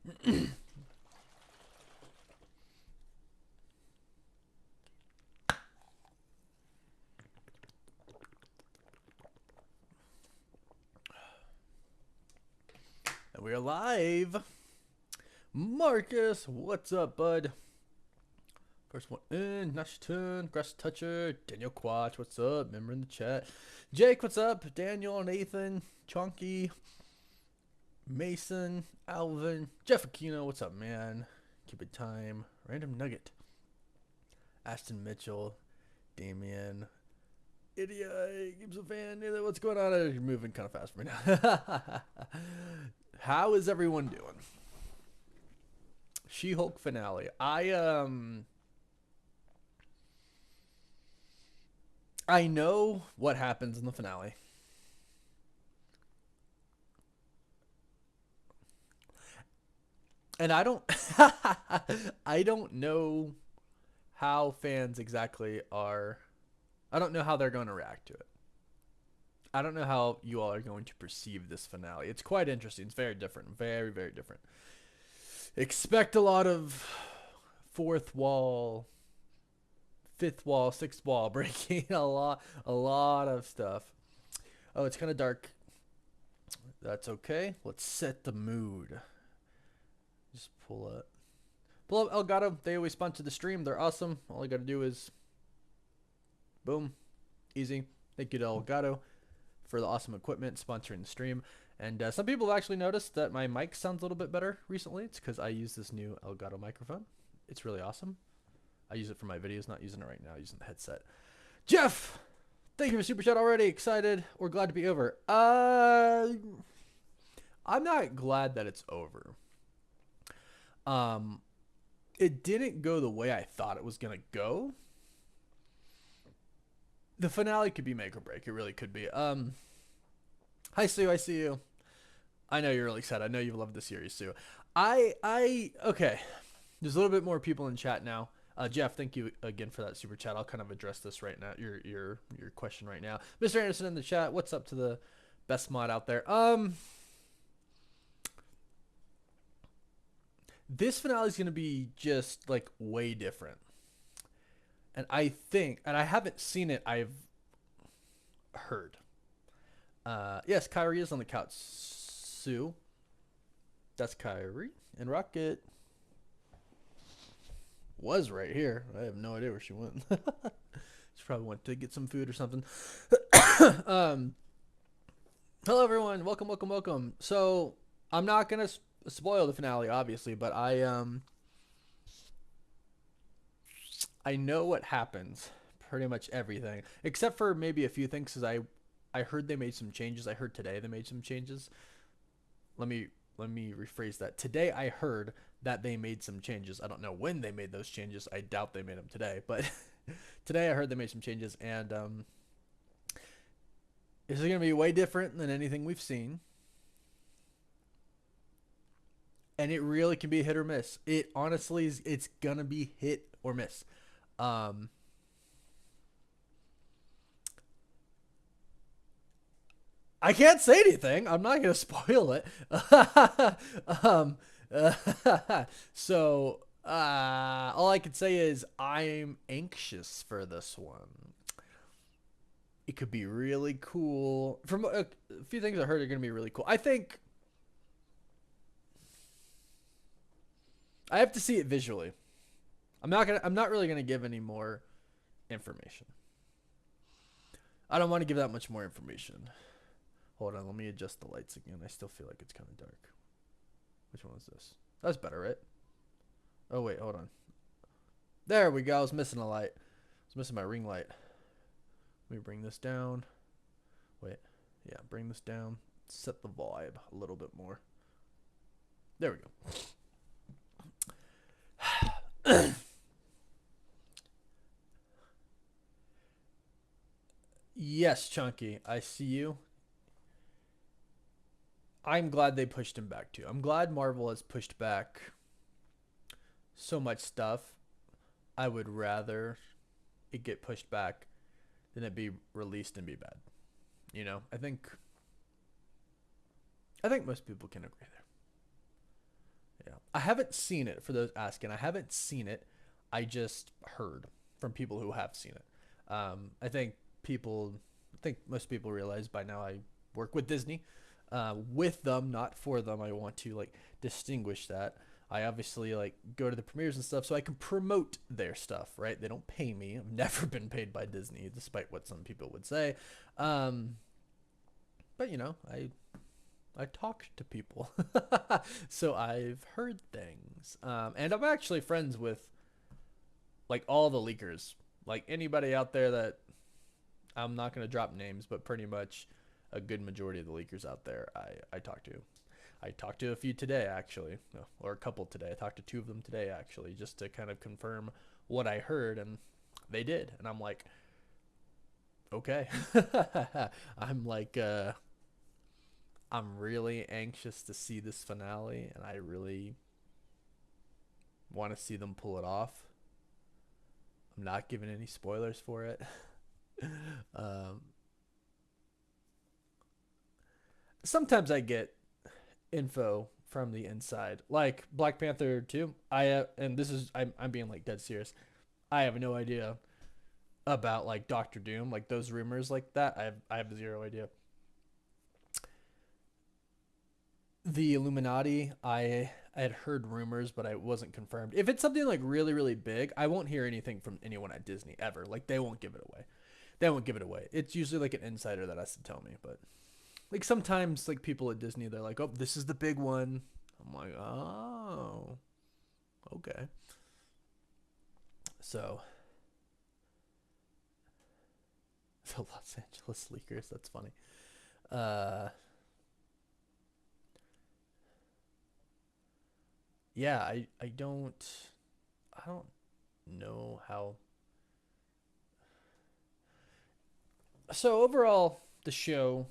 And we're live. Marcus, what's up, bud? First one in, Nashton, Grass Toucher, Daniel Quatch, what's up? Member in the chat. Jake, what's up? Daniel, Nathan, Chunky, Mason, Alvin, Jeff Aquino, what's up, man? Keep it time. Random Nugget. Ashton Mitchell, Damian, Idiot, Gibbs a fan. What's going on? You're moving kind of fast right now. How is everyone doing? She-Hulk finale. I know what happens in the finale. And I don't I don't know how fans exactly are. I don't know how they're going to react to it. I don't know how you all are going to perceive this finale. It's quite interesting. It's very different. Very, very different. Expect a lot of fourth wall, fifth wall, sixth wall breaking, a lot of stuff. Oh, it's kind of dark. That's okay. Let's set the mood. Just pull up Elgato. They always sponsor the stream. They're awesome. All I got to do is boom, easy. Thank you to Elgato for the awesome equipment sponsoring the stream. And some people have actually noticed that my mic sounds a little bit better recently. It's because I use this new Elgato microphone. It's really awesome. I use it for my videos, not using it right now, using the headset. Jeff, thank you for super chat already. Excited or glad to be over? I'm not glad that it's over. It didn't go the way I thought it was gonna go. The finale could be make or break. It really could be. Hi Sue, I see you. I know you're really excited. I know you love the series, Sue. Okay. There's a little bit more people in chat now. Jeff, thank you again for that super chat. I'll kind of address this right now. Your question right now. Mr. Anderson in the chat. What's up to the best mod out there? This finale is gonna be just like way different. And I think, and I haven't seen it, I've heard. Yes, Kyrie is on the couch. Sue. That's Kyrie. And Rocket was right here. I have no idea where she went. She probably went to get some food or something. Hello, everyone. Welcome, welcome, welcome. So, I'm not going to spoil the finale, obviously, but I know what happens. Pretty much everything. Except for maybe a few things, because I heard they made some changes. I heard today they made some changes. Let me rephrase that. Today I heard that they made some changes. I don't know when they made those changes. I doubt they made them today, but today I heard they made some changes, and this is going to be way different than anything we've seen. And it really can be hit or miss. It honestly is, it's going to be hit or miss. I can't say anything. I'm not going to spoil it. So, all I can say is I'm anxious for this one. It could be really cool. From a few things I heard are going to be really cool. I think I have to see it visually. I'm not really going to give any more information. I don't want to give that much more information. Hold on, let me adjust the lights again. I still feel like it's kind of dark. Which one is this? That's better, right? Oh, wait, hold on. There we go. I was missing a light. I was missing my ring light. Let me bring this down. Wait. Yeah, bring this down. Set the vibe a little bit more. There we go. Yes, Chunky. I see you. I'm glad they pushed him back too. I'm glad Marvel has pushed back so much stuff. I would rather it get pushed back than it be released and be bad. You know, I think most people can agree Yeah. I haven't seen it, for those asking. I haven't seen it. I just heard from people who have seen it. I think most people realize by now I work with Disney, with them, not for them. I want to like distinguish that. I obviously like go to the premieres and stuff so I can promote their stuff, right? They don't pay me. I've never been paid by Disney, despite what some people would say. Um, but you know, I talk to people, so I've heard things. And I'm actually friends with like all the leakers, like anybody out there that I'm not gonna drop names, but pretty much a good majority of the leakers out there, I talk to. I talked to a few today, actually, no, or a couple today. I talked to two of them today, actually, just to kind of confirm what I heard, and they did. And I'm like, okay. I'm like, I'm really anxious to see this finale, and I really want to see them pull it off. I'm not giving any spoilers for it. um, Sometimes I get info from the inside, like Black Panther 2. And this is I'm being like dead serious. I have no idea about like Doctor Doom, like those rumors like that. I have zero idea. The Illuminati, I had heard rumors, but I wasn't confirmed. If it's something like really really big, I won't hear anything from anyone at Disney ever. Like they won't give it away. They won't give it away. It's usually like an insider that has to tell me. But like sometimes like people at Disney, they're like, "Oh, this is the big one." I'm like, "Oh, okay." So the Los Angeles leakers. That's funny. Uh, yeah, I don't know how. So overall, the show.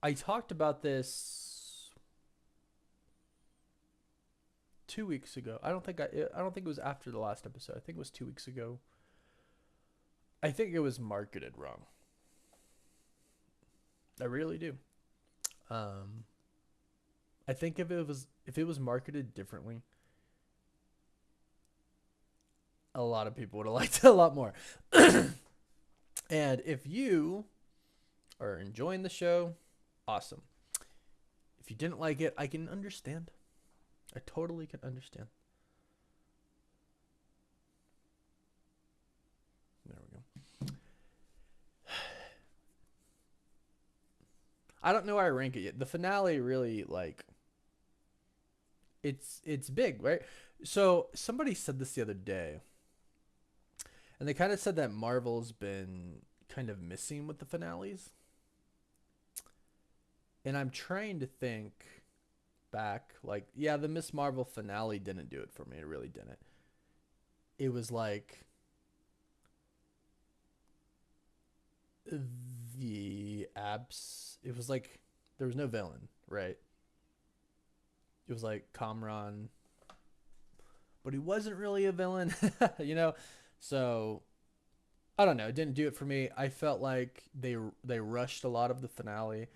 I talked about this 2 weeks ago. I don't think it was after the last episode. I think it was 2 weeks ago. I think it was marketed wrong. I really do. Um, I think if it was marketed differently, a lot of people would have liked it a lot more. And if you are enjoying the show, awesome. If you didn't like it, I can understand. I totally can understand. There we go. I don't know where I rank it yet. The finale really like it's big, right? So somebody said this the other day, and they kind of said that Marvel's been kind of missing with the finales. And I'm trying to think back, like, yeah, the Miss Marvel finale didn't do it for me. It really didn't. It was like the abs. It was like there was no villain, right? It was like Kamran, but he wasn't really a villain, you know. So I don't know. It didn't do it for me. I felt like they rushed a lot of the finale,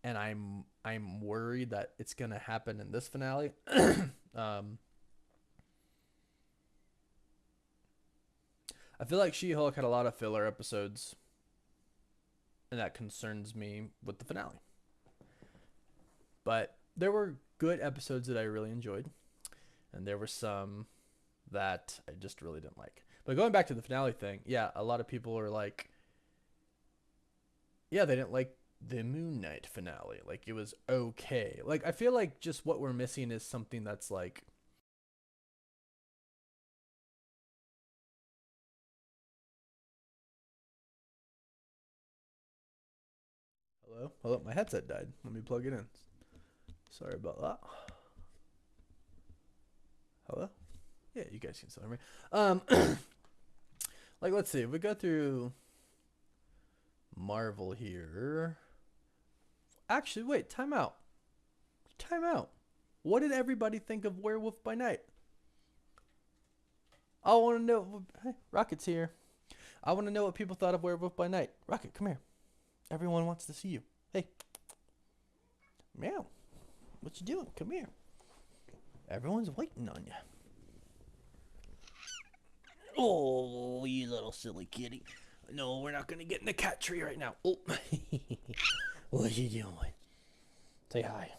and I'm worried that it's gonna happen in this finale. um, I feel like She-Hulk had a lot of filler episodes, and that concerns me with the finale. But there were good episodes that I really enjoyed, and there were some that I just really didn't like. But going back to the finale thing, yeah, a lot of people are like, yeah, they didn't like the Moon Knight finale. Like it was okay. Like I feel like just what we're missing is something that's like, hello, hello, my headset died. Let me plug it in. Sorry about that. Hello. Yeah, you guys can still hear me. Like let's see, if we go through Marvel here. Actually, wait, time out. Time out. What did everybody think of Werewolf by Night? I want to know. Hey, Rocket's here. I want to know what people thought of Werewolf by Night. Rocket, come here. Everyone wants to see you. Hey. Meow. What you doing? Come here. Everyone's waiting on you. Oh, you little silly kitty. No, we're not gonna get in the cat tree right now. Oh, what you doing? Say hi.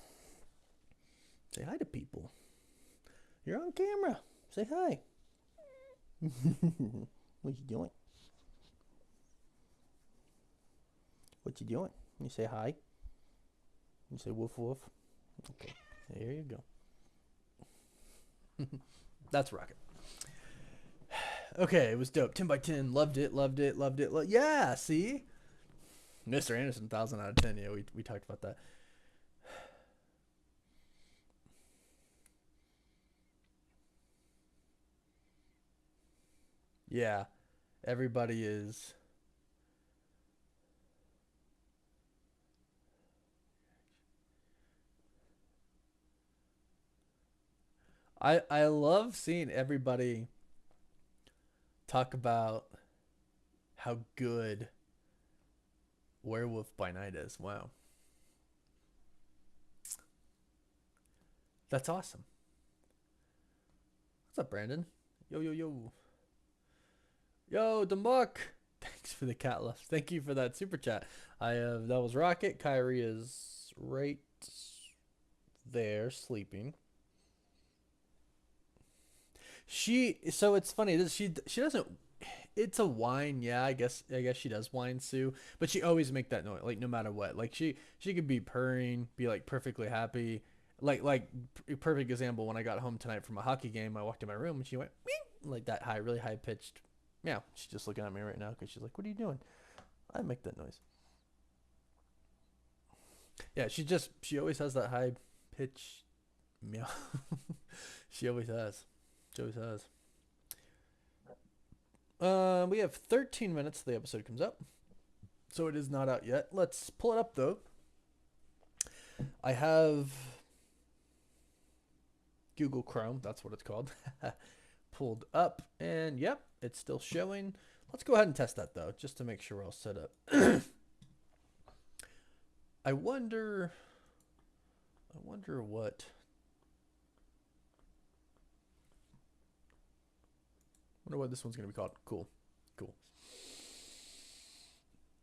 Say hi to people. You're on camera. Say hi. What you doing? What you doing? You say hi. You say woof woof. Okay, there you go. That's Rocket. Okay, it was dope. 10 by 10. Loved it. Yeah, see? Mr. Anderson, 1,000 out of 10. Yeah, we talked about that. Yeah, everybody is. I love seeing everybody talk about how good Werewolf by Night is. Wow. That's awesome. What's up, Brandon? Yo, yo, yo. Yo, Demuck. Thanks for the cat love. Thank you for that super chat. That was Rocket. Kyrie is right there sleeping. So it's funny. She doesn't. It's a whine, yeah. I guess she does whine, Sue. But she always make that noise, like no matter what. Like she could be purring, be like perfectly happy. Like perfect example. When I got home tonight from a hockey game, I walked in my room and she went meow, like that high, really high pitched meow. She's just looking at me right now because she's like, "What are you doing?" I make that noise. Yeah, she always has that high pitch meow. She always has. She always has. We have 13 minutes till the episode comes up. So it is not out yet. Let's pull it up though. I have Google Chrome, that's what it's called, pulled up. And yep, it's still showing. Let's go ahead and test that though, just to make sure we're all set up. I wonder what. Wonder what this one's gonna be called. Cool.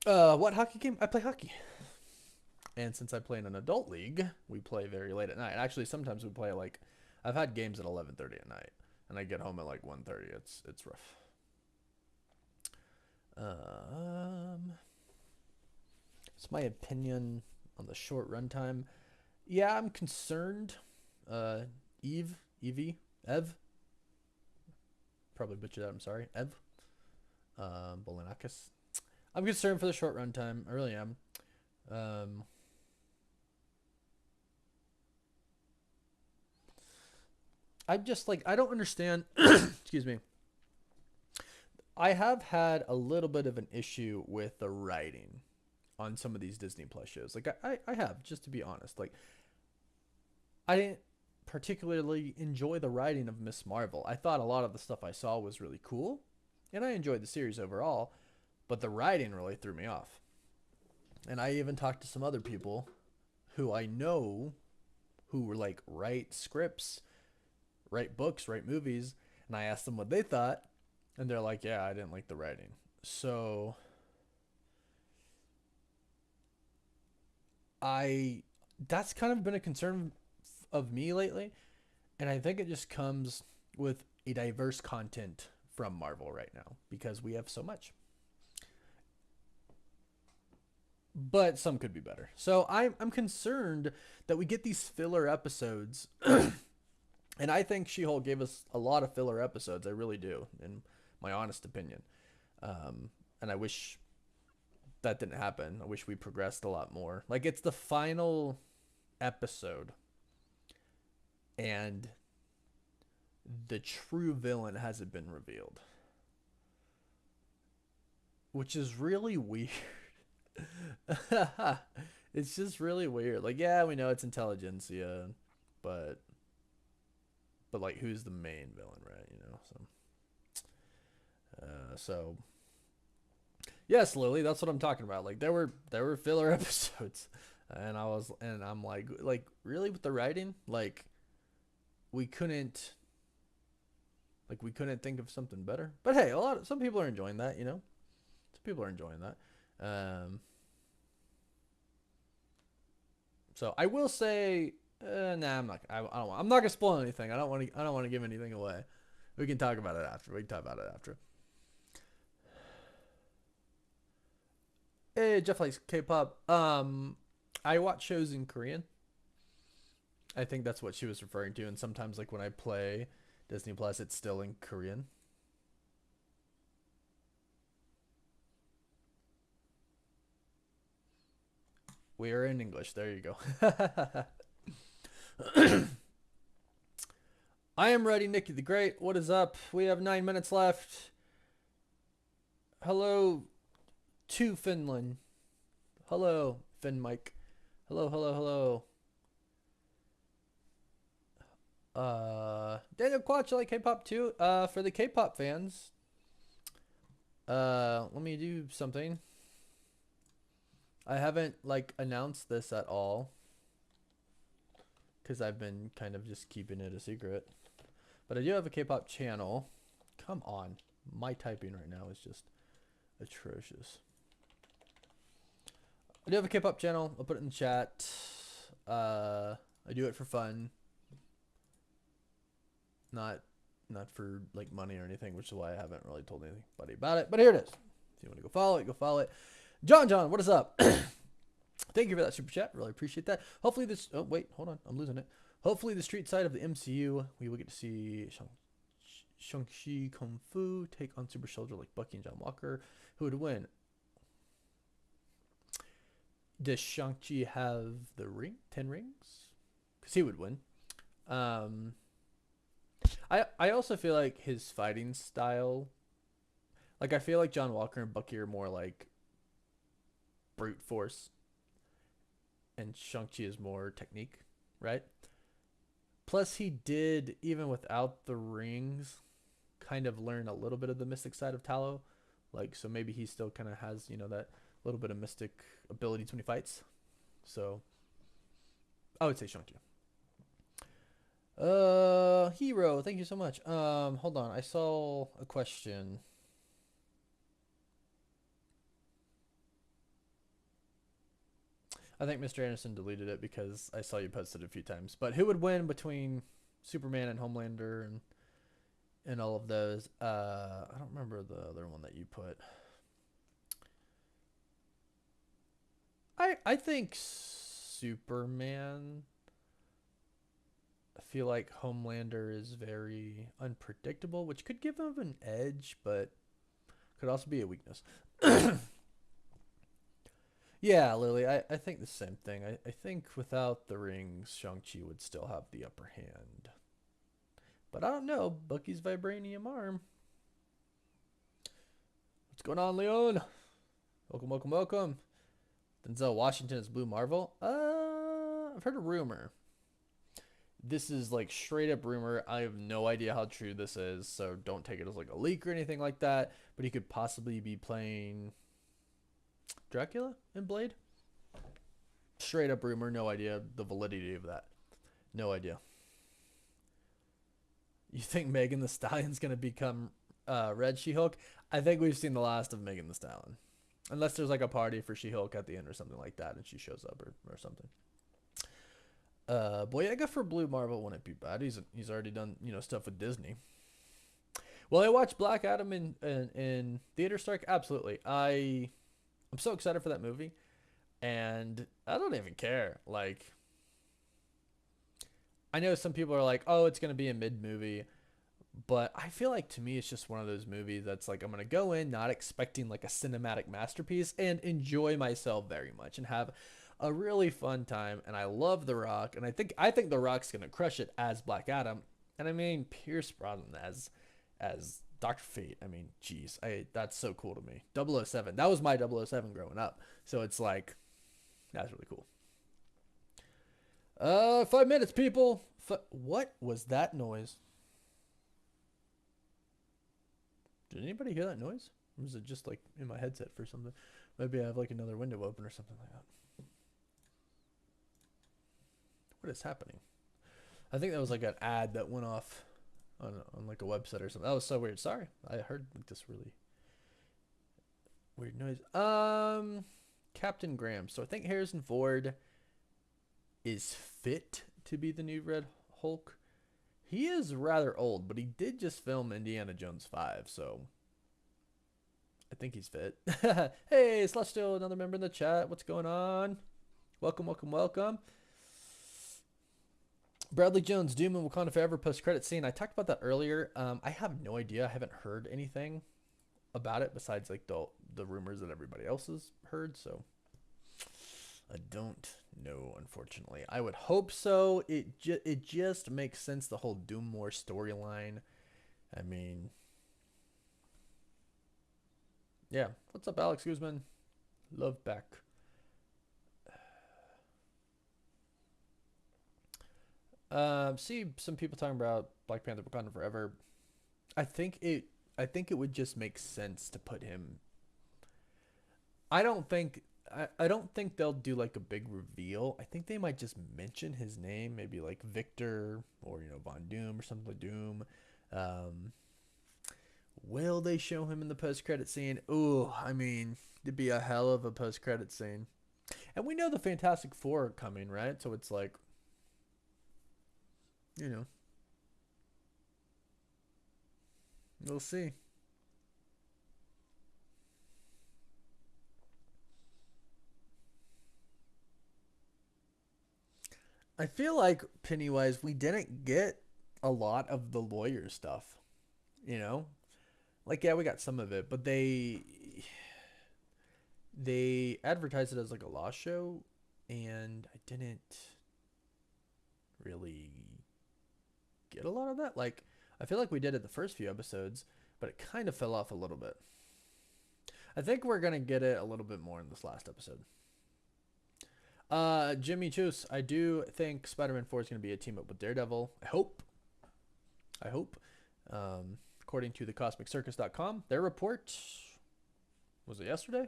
What hockey game? I play hockey. And since I play in an adult league, we play very late at night. Actually, sometimes we play like, I've had games at 11:30 at night, and I get home at like 1:30. It's rough. It's my opinion on the short runtime. Yeah, I'm concerned. Ev, probably butchered that. I'm sorry, Ev. Bolinakis. I'm concerned for the short runtime. I really am. I'm just like, I don't understand. Excuse me. I have had a little bit of an issue with the writing on some of these Disney Plus shows. Like I have, just to be honest. Like I didn't particularly enjoy the writing of Miss Marvel. I thought a lot of the stuff I saw was really cool, and I enjoyed the series overall, but the writing really threw me off. And I even talked to some other people who I know who were like write scripts, write books, write movies, and I asked them what they thought, and they're like, "Yeah, I didn't like the writing." So I that's kind of been a concern of me lately, and I think it just comes with a diverse content from Marvel right now because we have so much. But some could be better. So I'm concerned that we get these filler episodes. And I think She-Hulk gave us a lot of filler episodes. I really do, in my honest opinion. And I wish that didn't happen. I wish we progressed a lot more. Like, it's the final episode, and the true villain hasn't been revealed, which is really weird. It's just really weird. Like, yeah, we know it's Intelligentsia, but like, who's the main villain, right? You know, so yes, Lily, that's what I'm talking about. Like, there were filler episodes. And I'm like really with the writing, like we couldn't we couldn't think of something better. But hey, some people are enjoying that, you know. Some people are enjoying that. So I will say, nah, I'm not. I don't. I'm not gonna spoil anything. I don't want to. I don't want to give anything away. We can talk about it after. We can talk about it after. Hey, Jeff likes K-pop. I watch shows in Korean. I think that's what she was referring to. And sometimes, like when I play Disney Plus, it's still in Korean. We are in English. There you go. I am ready, Nikki the Great. What is up? We have 9 minutes left. Hello to Finland. Hello, Finn Mike. Hello, hello, hello. Daniel Quatch, like K-pop too. For the K-pop fans, let me do something. I haven't like announced this at all because I've been kind of just keeping it a secret. But I do have a K-pop channel. Come on, my typing right now is just atrocious. I do have a K-pop channel. I'll put it in the chat. I do it for fun. Not for like money or anything, which is why I haven't really told anybody about it. But here it is. If you want to go follow it, go follow it. John, what is up? Thank you for that super chat. Really appreciate that. Hopefully this. Oh wait, hold on, I'm losing it. Hopefully the street side of the MCU, we will get to see Shang-Chi Kung Fu take on super soldier like Bucky and John Walker. Who would win? Does Shang-Chi have the 10 rings? Because he would win. I also feel like his fighting style, like I feel like John Walker and Bucky are more like brute force, and Shang-Chi is more technique, right? Plus, he did, even without the rings, kind of learn a little bit of the mystic side of Ta Lo. Like, so maybe he still kind of has, you know, that little bit of mystic abilities when he fights. So, I would say Shang-Chi. Hero, thank you so much. Hold on, I saw a question. I think Mr. Anderson deleted it because I saw you posted it a few times. But who would win between Superman and Homelander and all of those? I don't remember the other one that you put. I think Superman. I feel like Homelander is very unpredictable, which could give him an edge, but could also be a weakness. Yeah, Lily, I think the same thing. I think without the rings, Shang-Chi would still have the upper hand. But I don't know. Bucky's vibranium arm. What's going on, Leon? Welcome, welcome, welcome. Denzel Washington is Blue Marvel. I've heard a rumor. This is like straight up rumor. I have no idea how true this is, so don't take it as like a leak or anything like that. But he could possibly be playing Dracula in Blade. Straight up rumor, no idea the validity of that. No idea. You think Megan the Stallion's gonna become Red She-Hulk? I think we've seen the last of Megan the Stallion, unless there's like a party for She-Hulk at the end or something like that, and she shows up or something. Boyega for Blue Marvel wouldn't be bad. He's already done stuff with Disney. Well, I watched Black Adam in Theater Strike. Absolutely, I'm so excited for that movie, and I don't even care. Like, I know some people are like, "Oh, it's gonna be a mid movie," but I feel like to me, it's just one of those movies that's like I'm gonna go in not expecting like a cinematic masterpiece and enjoy myself very much and have a really fun time. And I love The Rock, and I think The Rock's gonna crush it as Black Adam. And I mean Pierce Brosnan as Dr. Fate. I mean, geez, that's so cool to me. 007. That was my 007 growing up. So it's like that's really cool. 5 minutes, people. What was that noise? Did anybody hear that noise? Or was it just like in my headset for something? Maybe I have like another window open or something like that. What is happening? I think that was like an ad that went off on like a website or something. That was so weird. Sorry. I heard like this really weird noise. Captain Graham. So I think Harrison Ford is fit to be the new Red Hulk. He is rather old, but he did just film Indiana Jones 5, so I think he's fit. Hey, Celestial, another member in the chat. What's going on? Welcome, welcome, welcome. Bradley Jones, Doom and Wakanda Forever post-credit scene. I talked about that earlier. I have no idea. I haven't heard anything about it besides like the rumors that everybody else has heard, so I don't know, unfortunately. I would hope so. It just makes sense, the whole Doom War storyline. I mean, yeah. What's up, Alex Guzman? Love back. See some people talking about Black Panther Wakanda Forever. I think it would just make sense to put him. I don't think they'll do like a big reveal. I think they might just mention his name, maybe like Victor or Von Doom or something like Doom. Will they show him in the post-credit scene? Ooh, I mean, it'd be a hell of a post-credit scene. And we know the Fantastic Four are coming, right? So it's like, we'll see. I feel like Pennywise, we didn't get a lot of the lawyer stuff, Like, yeah, we got some of it, but they advertised it as like a law show, and I didn't really get a lot of that. Like, I feel like we did it the first few episodes, but it kind of fell off a little bit. I think we're gonna get it a little bit more in this last episode. Jimmy Choose, I do think Spider-Man 4 is going to be a team up with Daredevil. I hope. According to thecosmiccircus.com, their report, was it yesterday?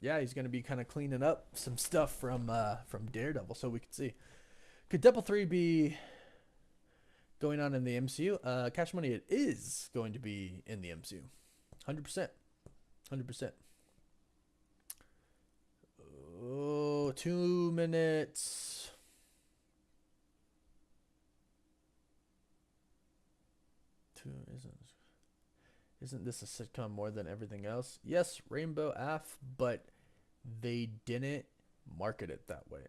Yeah, he's going to be kind of cleaning up some stuff from Daredevil, so we could see. Could Deadpool 3 be going on in the MCU? Cash Money, it is going to be in the MCU. 100%. 100%. Oh, 2 minutes. Isn't this a sitcom more than everything else? Yes, Rainbow Af, but they didn't market it that way.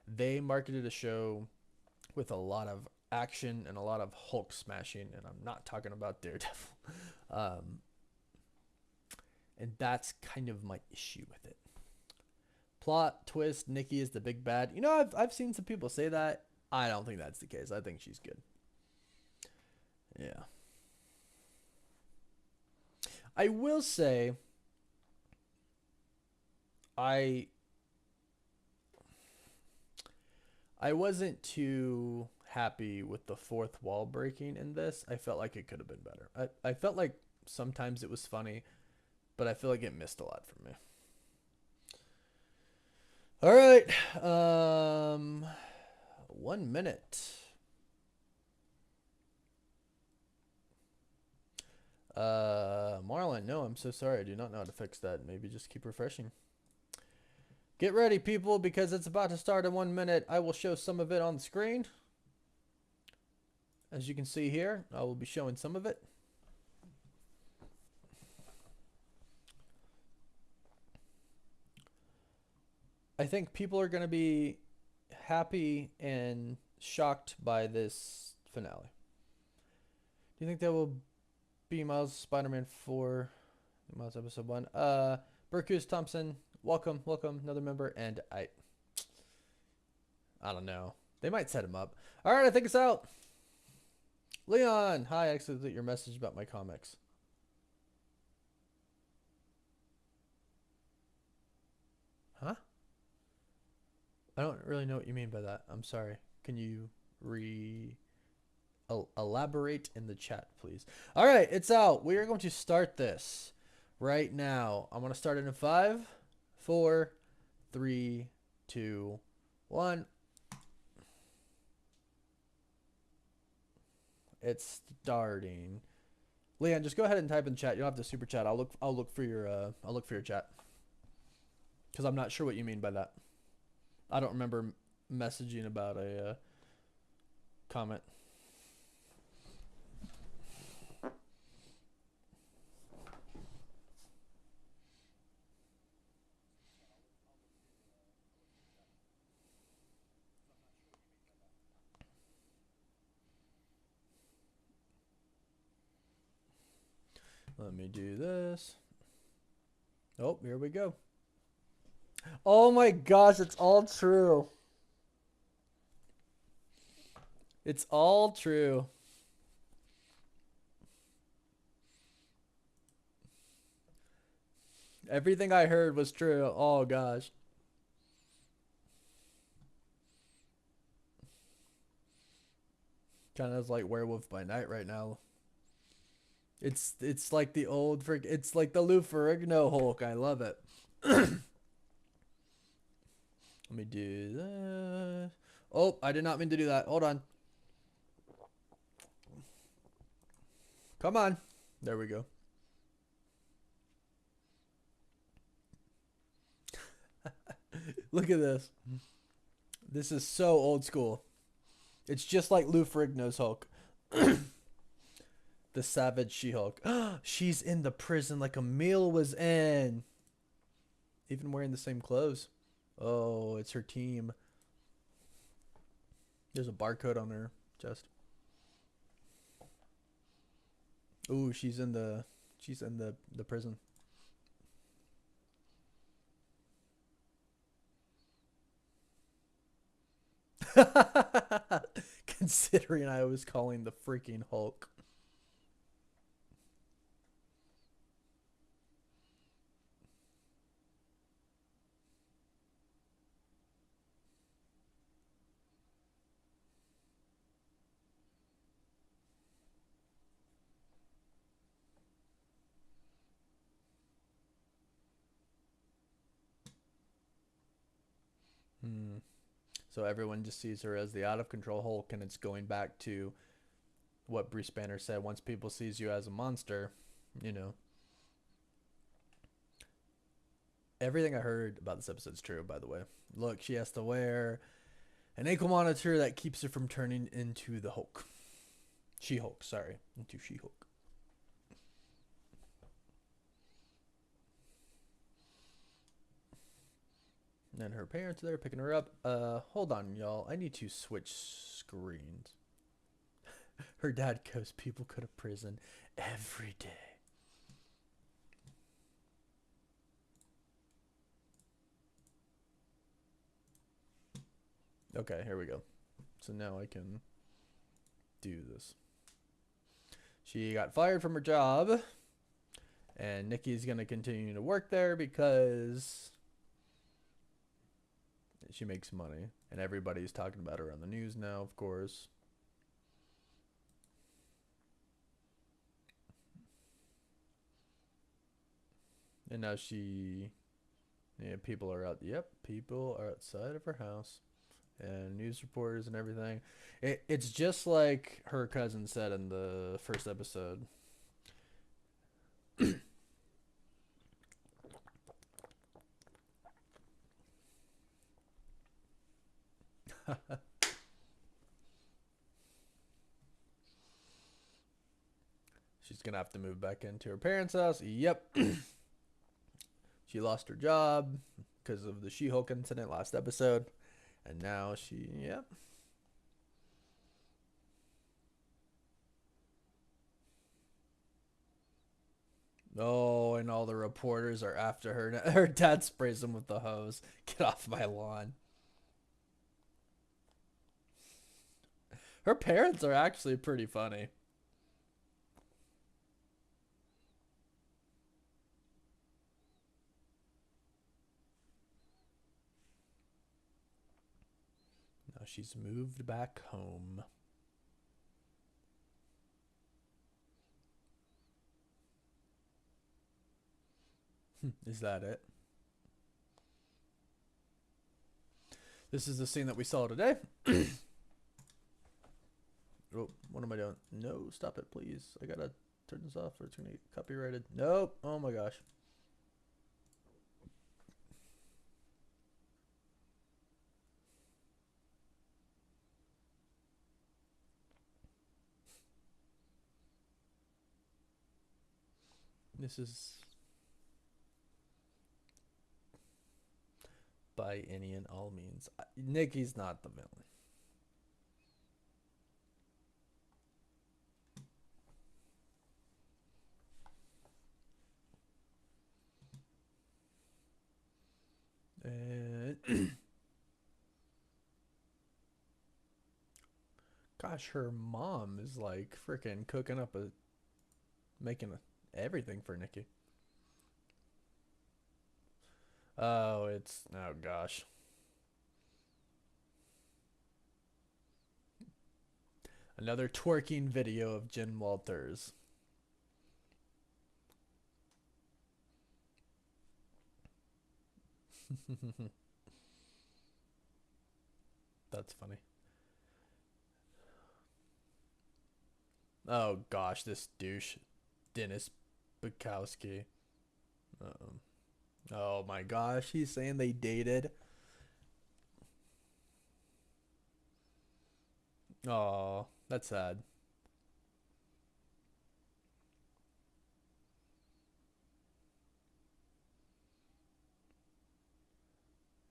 They marketed a show with a lot of action and a lot of Hulk smashing, and I'm not talking about Daredevil. And that's kind of my issue with it. Plot twist, Nikki is the big bad. I've seen some people say that. I don't think that's the case. I think she's good. Yeah. I will say I wasn't too happy with the fourth wall breaking in this. I felt like it could have been better. I felt like sometimes it was funny, but I feel like it missed a lot from me. All right. 1 minute. Marlon, no, I'm so sorry. I do not know how to fix that. Maybe just keep refreshing. Get ready, people, because it's about to start in 1 minute. I will show some of it on the screen. As you can see here, I will be showing some of it. I think people are going to be happy and shocked by this finale. Do you think that will be Miles Spider-Man 4, Miles episode 1? Burkus Thompson, welcome, another member, and I don't know. They might set him up. All right, I think it's out. Leon, hi, I accidentally your message about my comics. Huh? I don't really know what you mean by that. I'm sorry. Can you elaborate in the chat, please? All right, it's out. We are going to start this right now. I'm going to start it in 5, 4, 3, 2, 1. It's starting. Leanne, just go ahead and type in chat. You don't have to super chat. I'll look for your chat. Cuz I'm not sure what you mean by that. I don't remember messaging about a comment. Let me do this. Oh, here we go. Oh my gosh, it's all true. It's all true. Everything I heard was true. Oh gosh. Kind of like Werewolf by Night right now. It's like the old it's like the Lou Ferrigno Hulk. I love it. Let me do that. Oh, I did not mean to do that. Hold on. Come on. There we go. Look at this. This is so old school. It's just like Lou Ferrigno's Hulk. The Savage She-Hulk. She's in the prison like Emil was in. Even wearing the same clothes. Oh, it's her team. There's a barcode on her chest. Ooh, she's in the prison. Considering I was calling the freaking Hulk. Hmm. So everyone just sees her as the out of control Hulk, and it's going back to what Bruce Banner said. Once people sees you as a monster, you know. Everything I heard about this episode is true, by the way. Look, she has to wear an ankle monitor that keeps her from turning into the Hulk. She-Hulk, sorry. Into She-Hulk. And her parents are there picking her up. Hold on, y'all. I need to switch screens. Her dad goes, people go to prison every day. Okay, here we go. So now I can do this. She got fired from her job, and Nikki's going to continue to work there because she makes money, and everybody's talking about her on the news now, of course. And now people are out. Yep, people are outside of her house, and news reporters and everything. It's just like her cousin said in the first episode. She's gonna have to move back into her parents' house. Yep. She lost her job because of the She-Hulk incident last episode, and now yep. Oh, and all the reporters are after her. Her dad sprays them with the hose. Get off my lawn. Her parents are actually pretty funny. Now she's moved back home. Is that it? This is the scene that we saw today. Oh, what am I doing? No, stop it, please. I gotta turn this off or it's gonna get copyrighted. Nope. Oh my gosh. This is by any and all means. Nikki's not the villain. And gosh, her mom is like freaking cooking up making everything for Nikki. Oh gosh. Another twerking video of Jen Walters. That's funny. Oh gosh, this douche, Dennis Bukowski. Um, oh my gosh, he's saying they dated. Oh, that's sad.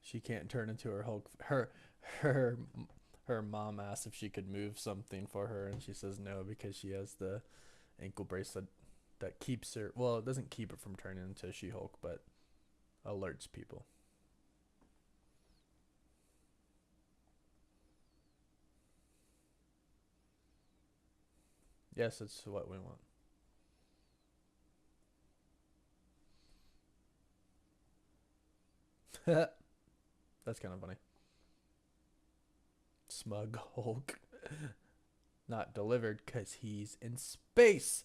She can't turn into her Hulk. Her her mom asked if she could move something for her, and she says no because she has the ankle bracelet that keeps her. Well, it doesn't keep her from turning into She Hulk, but alerts people. Yes, it's what we want. That's kind of funny. Smug Hulk. Not delivered because he's in space.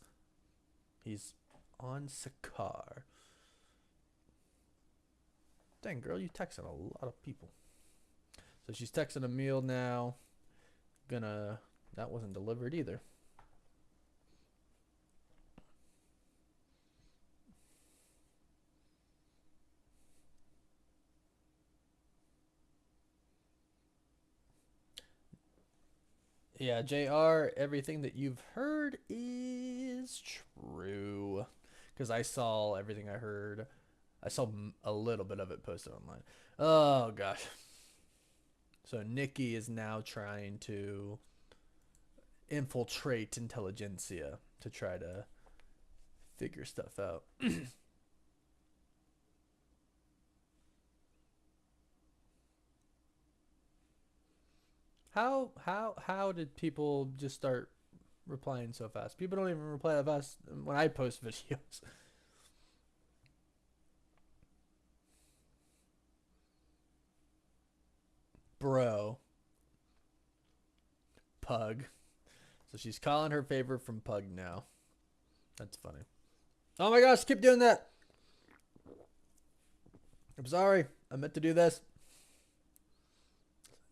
He's on Sakaar. Dang, girl, you texting a lot of people. So she's texting Emil now. Gonna. That wasn't delivered either. Yeah, JR, everything that you've heard is true. Because I saw everything I heard. I saw a little bit of it posted online. Oh, gosh. So Nikki is now trying to infiltrate intelligentsia to try to figure stuff out. How did people just start replying so fast? People don't even reply that fast when I post videos. Bro, Pug. So she's calling her favor from Pug now. That's funny. Oh my gosh, keep doing that. I'm sorry. I meant to do this.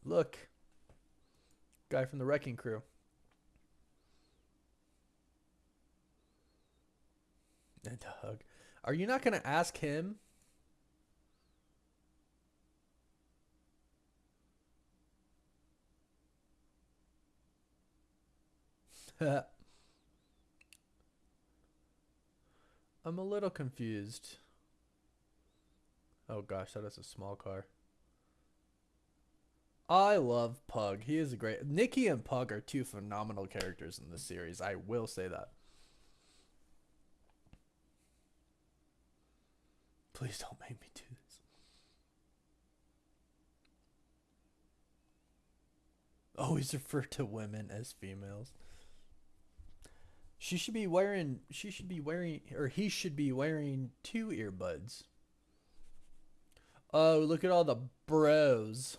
Look. Guy from the Wrecking Crew. And Doug. Are you not going to ask him? I'm a little confused. Oh gosh, that is a small car. I love Pug. He is a great. Nikki and Pug are two phenomenal characters in this series. I will say that. Please don't make me do this. Always refer to women as females. She should be wearing. She should be wearing, or he should be wearing two earbuds. Oh, look at all the bros.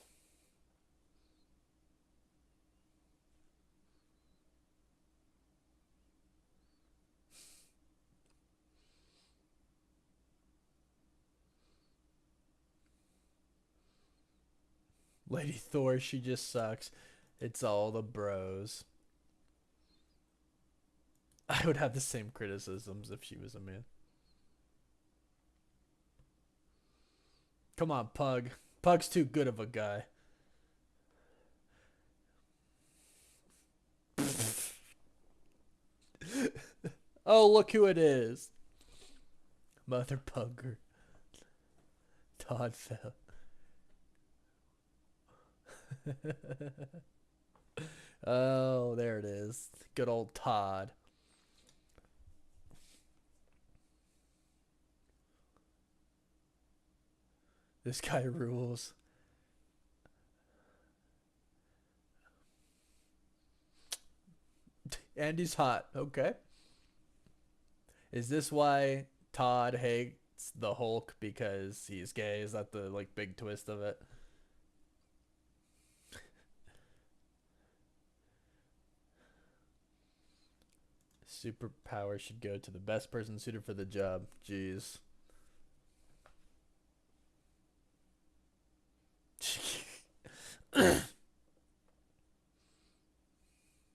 Lady Thor, she just sucks. It's all the bros. I would have the same criticisms if she was a man. Come on, Pug. Pug's too good of a guy. Oh, look who it is. Mother Pugger. Todd fell. Oh, there it is. Good old Todd. This guy rules. And he's hot. Okay. Is this why Todd hates the Hulk because he's gay? Is that the like big twist of it? Superpower should go to the best person suited for the job. Jeez.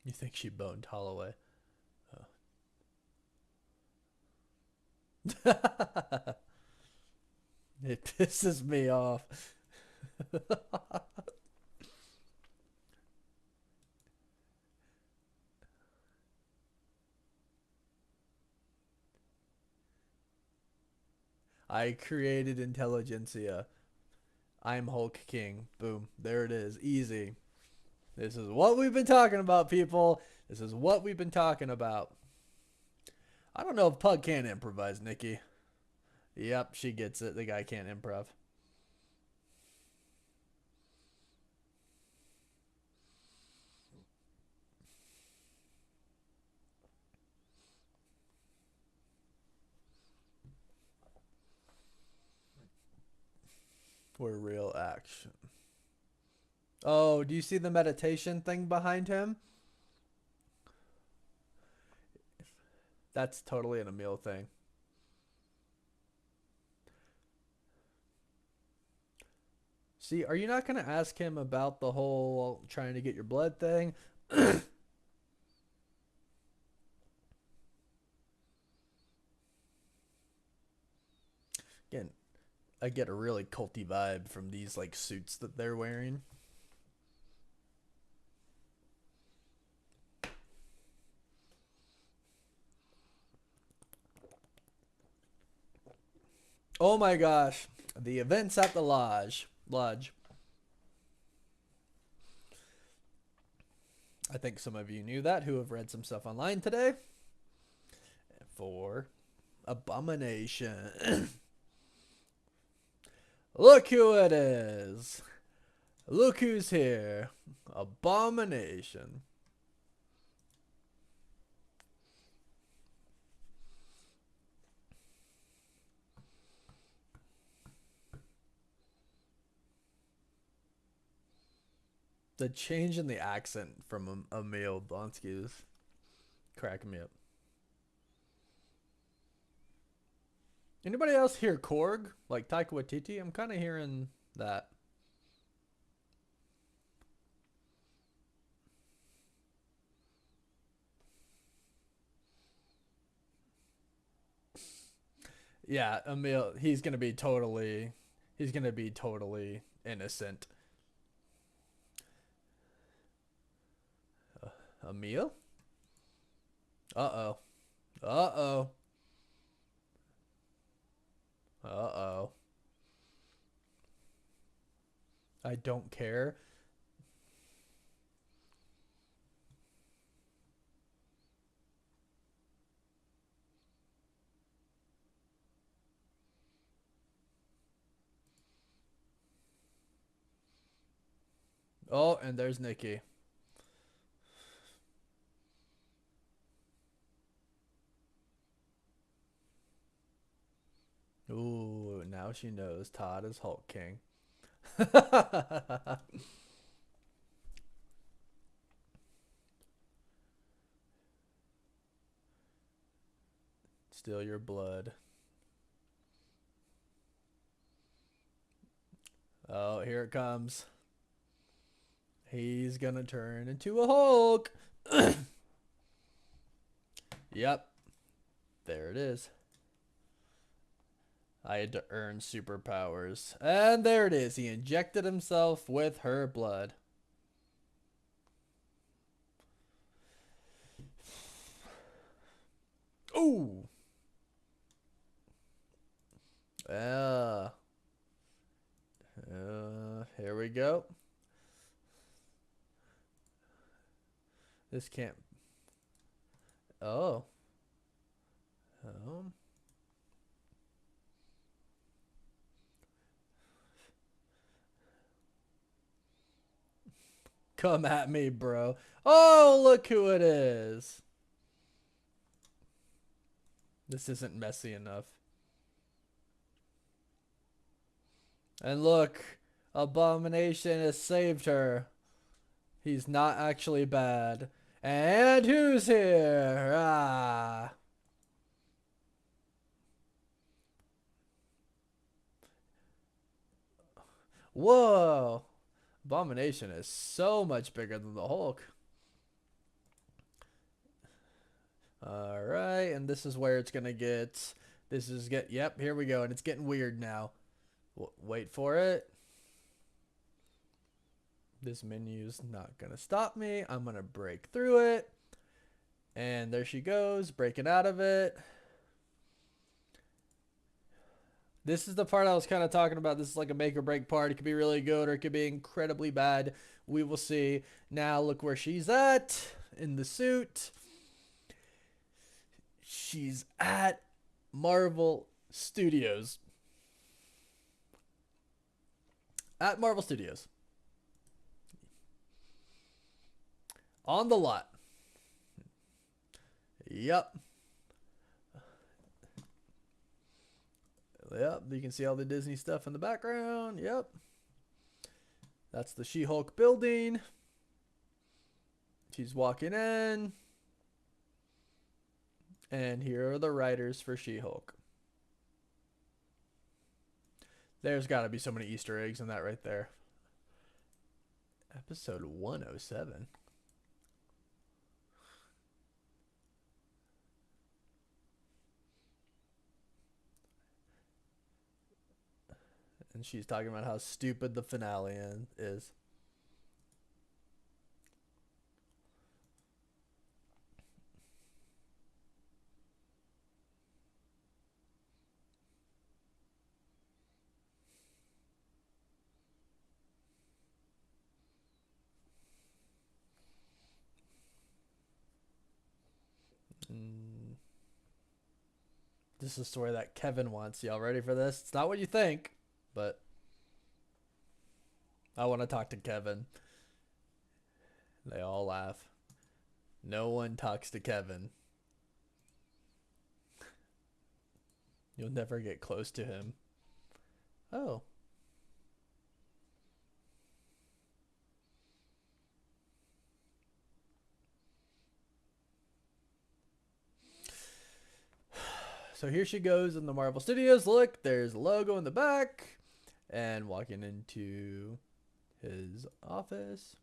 You think she boned Holloway? Oh. It pisses me off. I created intelligentsia. I'm Hulk King. Boom. There it is. Easy. This is what we've been talking about, people. This is what we've been talking about. I don't know if Pug can improvise, Nikki. Yep, she gets it. The guy can't improv. For real action. Oh, do you see the meditation thing behind him? That's totally an Emil thing. See, are you not going to ask him about the whole trying to get your blood thing? Again, I get a really culty vibe from these like suits that they're wearing. Oh my gosh. The events at the lodge. Lodge. I think some of you knew that who have read some stuff online today. For Abomination. Look who it is. Look who's here. Abomination. The change in the accent from Emil Blonsky is cracking me up. Anybody else hear Korg? Like Taika Waititi? I'm kind of hearing that. Yeah, Emil, he's gonna be totally innocent. Emil? Uh-oh. Uh-oh. Uh-oh. I don't care. Oh, and there's Nikki. Ooh, now she knows Todd is Hulk King. Steal your blood. Oh, here it comes. He's gonna turn into a Hulk. Yep. There it is. I had to earn superpowers. And there it is. He injected himself with her blood. Ooh. Here we go. This can't. Oh. Oh. Come at me, bro. Oh, look who it is. This isn't messy enough. And look, Abomination has saved her. He's not actually bad. And who's here? Ah. Whoa. Abomination is so much bigger than the Hulk. Alright, and this is where it's gonna get... Yep, here we go, and it's getting weird now. Wait for it. This menu's not gonna stop me. I'm gonna break through it. And there she goes, breaking out of it. This is the part I was kind of talking about. This is like a make or break part. It could be really good or it could be incredibly bad. We will see. Now look where she's at in the suit. She's at Marvel Studios. At Marvel Studios. On the lot. Yep. Yep, you can see all the Disney stuff in the background. Yep. That's the She-Hulk building. She's walking in. And here are the writers for She-Hulk. There's got to be so many Easter eggs in that right there. Episode 107. And she's talking about how stupid the finale is. This is a story that Kevin wants. Y'all ready for this? It's not what you think, but I want to talk to Kevin. They all laugh. No one talks to Kevin. You'll never get close to him. Oh. So here she goes in the Marvel Studios. Look, there's a logo in the back. And walking into his office.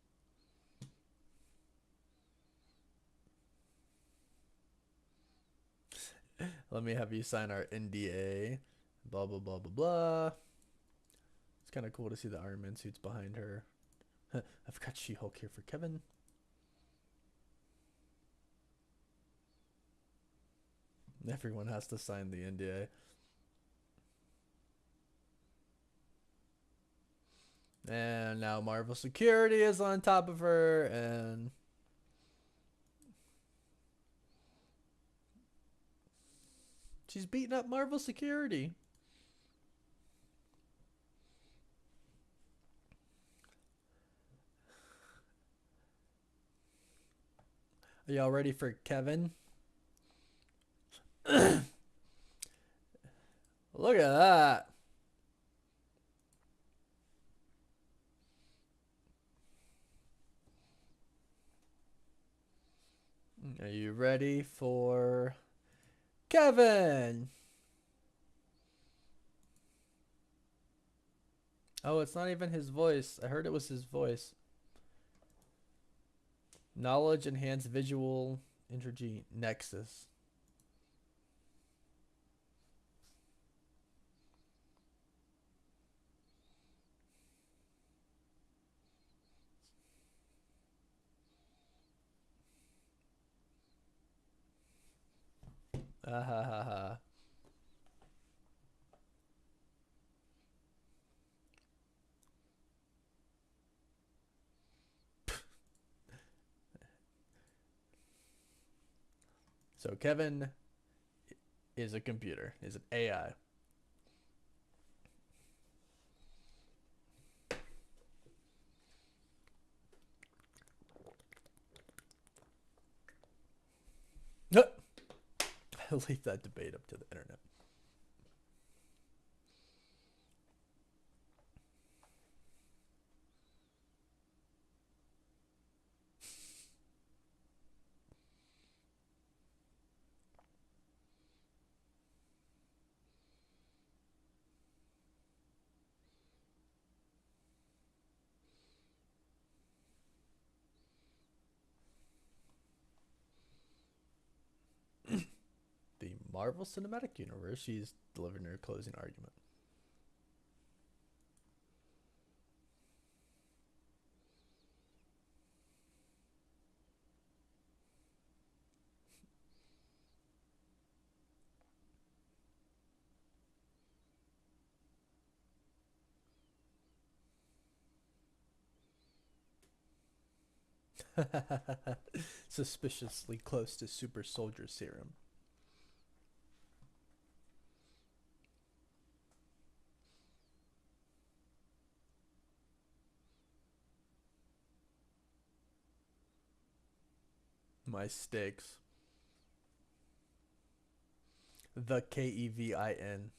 Let me have you sign our NDA. Blah, blah, blah, blah, blah. It's kind of cool to see the Iron Man suits behind her. I've got She-Hulk here for Kevin. Everyone has to sign the NDA. And now Marvel Security is on top of her, and she's beating up Marvel Security. Are y'all ready for Kevin? Look at that. Are you ready for Kevin? Oh, it's not even his voice. I heard it was his voice. Knowledge enhanced visual energy nexus. Ah ha ha ha. So Kevin is a computer, is an AI. I'll leave that debate up to the internet. The Marvel Cinematic Universe, she's delivering her closing argument. Suspiciously close to super soldier serum. My stakes. The Kevin.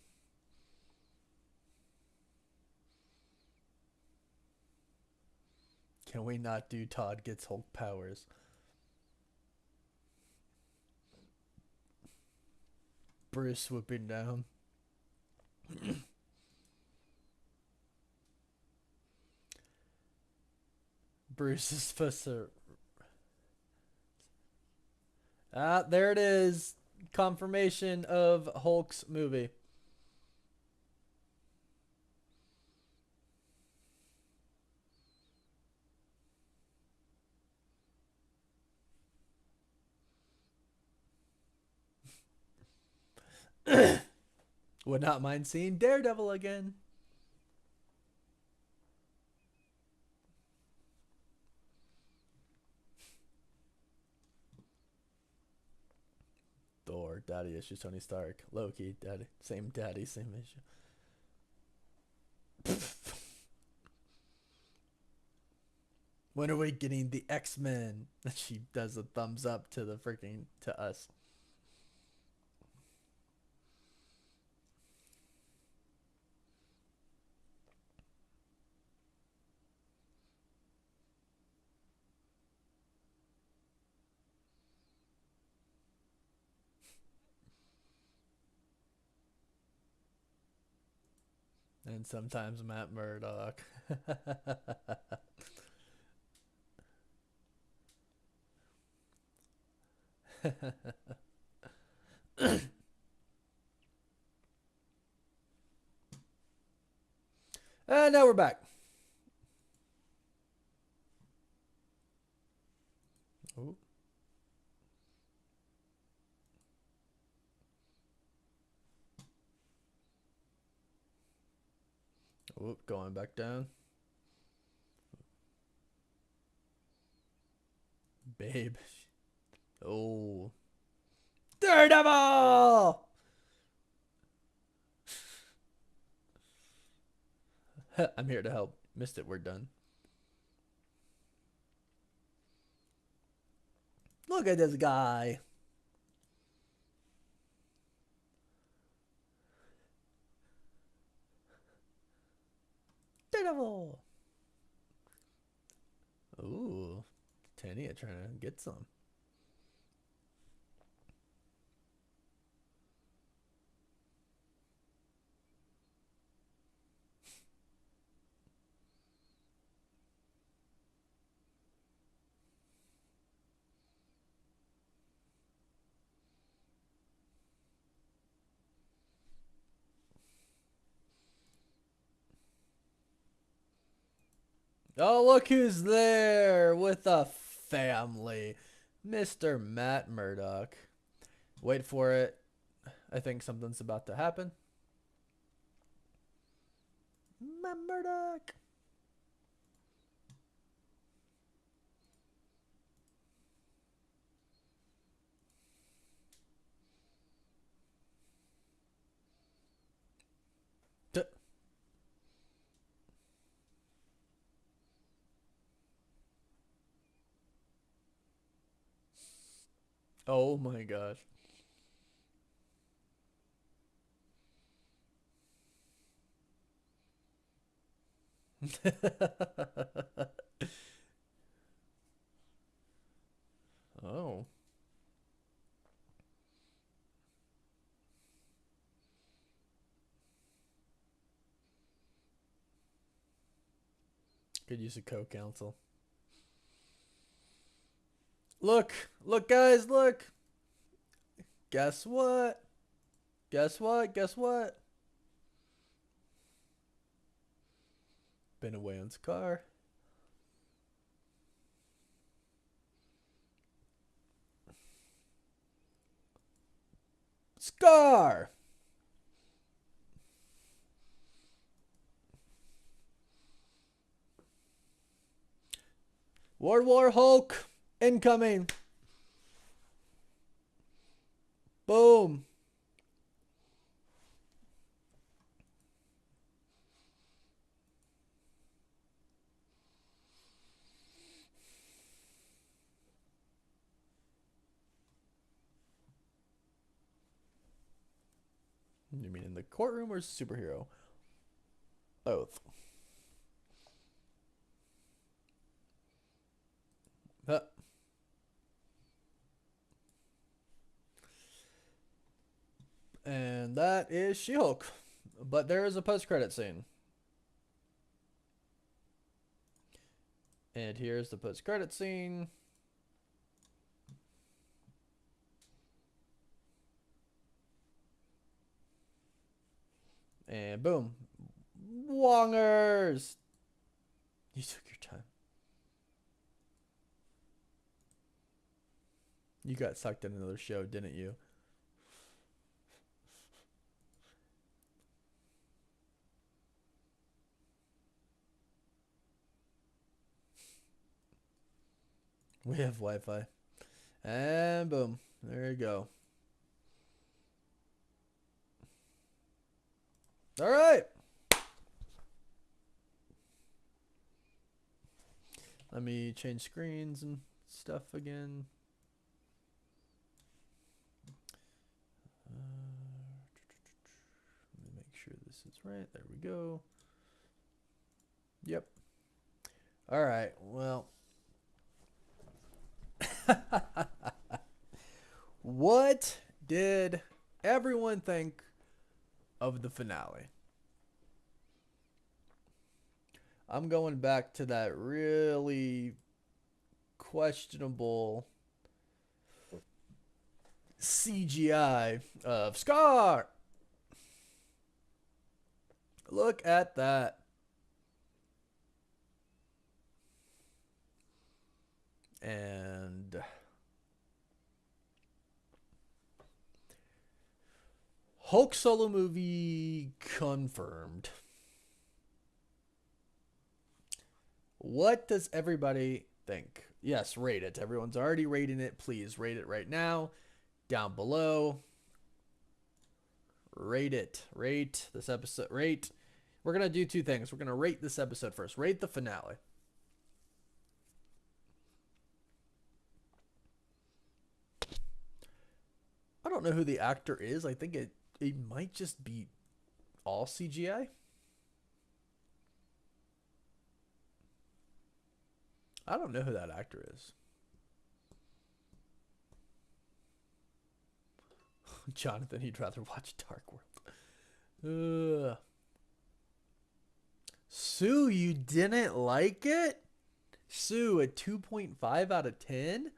Can we not do Todd gets Hulk powers? Bruce swooping down. Bruce is supposed to. Ah, there it is. Confirmation of Hulk's movie. Would not mind seeing Daredevil again. Thor, daddy issues, Tony Stark, Loki, daddy, same issue. When are we getting the X-Men? She does a thumbs up to the freaking to us. And sometimes Matt Murdock. And now we're back. Ooh. Ooh, going back down. Babe. Oh. Daredevil! I'm here to help. Missed it. We're done. Look at this guy. Daredevil. Ooh. Tania trying to get some. Oh, look who's there with a family. Mr. Matt Murdock. Wait for it. I think something's about to happen. Matt Murdock. Oh my gosh. Oh. Could use a co-counsel. Look, look, guys, look. Guess what? Guess what? Guess what? Been away on Scar. Scar! World War Hulk incoming. Boom. You mean in the courtroom or superhero? Both. Huh. And that is She-Hulk. But there is a post-credit scene. And here's the post-credit scene. And boom. Wongers! You took your time. You got sucked in another show, didn't you? We have Wi-Fi. And boom. There you go. All right. Let me change screens and stuff again. Let me make sure this is right. There we go. Yep. All right. Well. What did everyone think of the finale? I'm going back to that really questionable CGI of Scar. Look at that. And Hulk solo movie confirmed. What does everybody think? Yes, rate it. Everyone's already rating it. Please rate it right now. Down below. Rate it. Rate this episode. Rate. We're going to do two things. We're going to rate this episode first. Rate the finale. I don't know who the actor is. I think it might just be all CGI. I don't know who that actor is. Jonathan, he'd rather watch Dark World. Sue, you didn't like it? Sue, a 2.5 out of 10?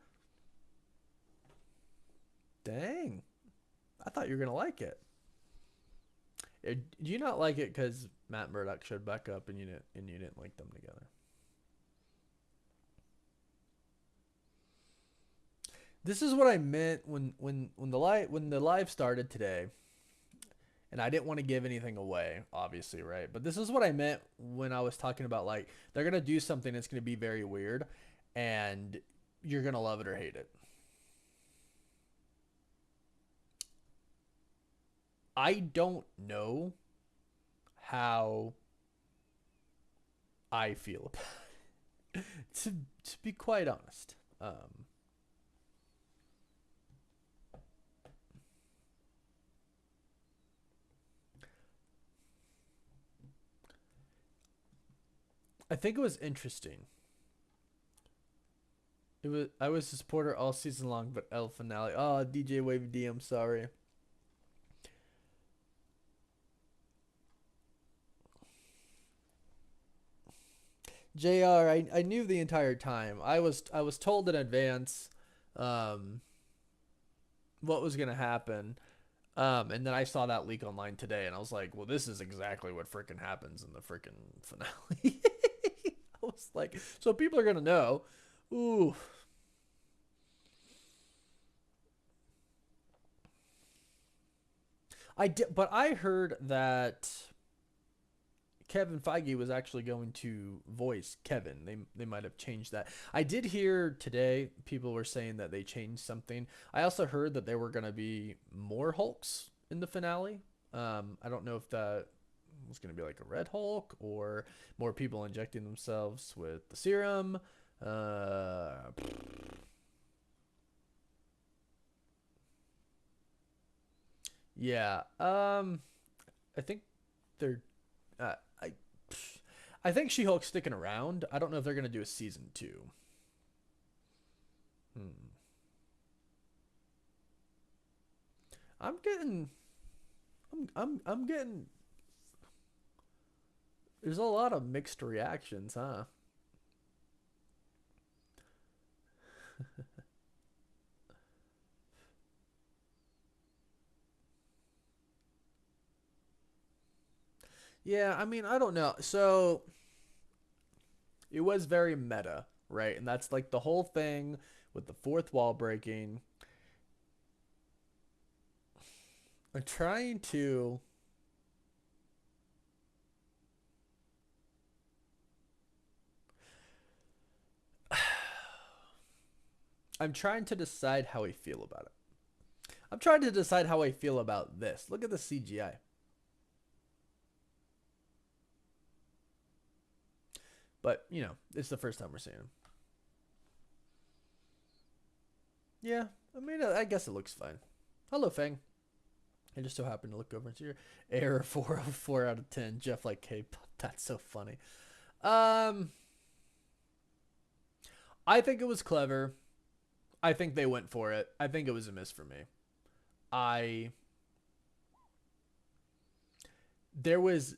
Dang. I thought you were going to like it. Do you not like it because Matt Murdock showed back up and you didn't like them together? This is what I meant when the live started today, and I didn't want to give anything away, obviously, right? But this is what I meant when I was talking about like they're gonna do something that's gonna be very weird, and you're gonna love it or hate it. I don't know how I feel about it, to be quite honest. I think it was interesting. It was I was a supporter all season long, but L finale. Oh, DJ Wavy D, I'm sorry. JR, I knew the entire time. I was told in advance um, what was gonna happen. And then I saw that leak online today, and I was like, "Well, this is exactly what freaking happens in the freaking finale." I was like, "So people are gonna know." Ooh, I did, but I heard that Kevin Feige was actually going to voice Kevin. They might have changed that. I did hear today people were saying that they changed something. I also heard that there were going to be more Hulks in the finale. I don't know if that was going to be like a Red Hulk or more people injecting themselves with the serum. Uh, yeah. I think they're. I I think She Hulk's sticking around. I don't know if they're gonna do a season two. Hmm. I'm getting. I'm getting. There's a lot of mixed reactions, huh? Yeah, I mean, I don't know. So it was very meta, right? And that's like the whole thing with the fourth wall breaking. I'm trying to. I'm trying to decide how I feel about it. I'm trying to decide how I feel about this. Look at the CGI. But, you know, it's the first time we're seeing him. Yeah, I mean, I guess it looks fine. Hello, Fang. I just so happened to look over and see your error 404 out of 10. Jeff like K. That's so funny. Um, I think it was clever. I think they went for it. I think it was a miss for me. I there was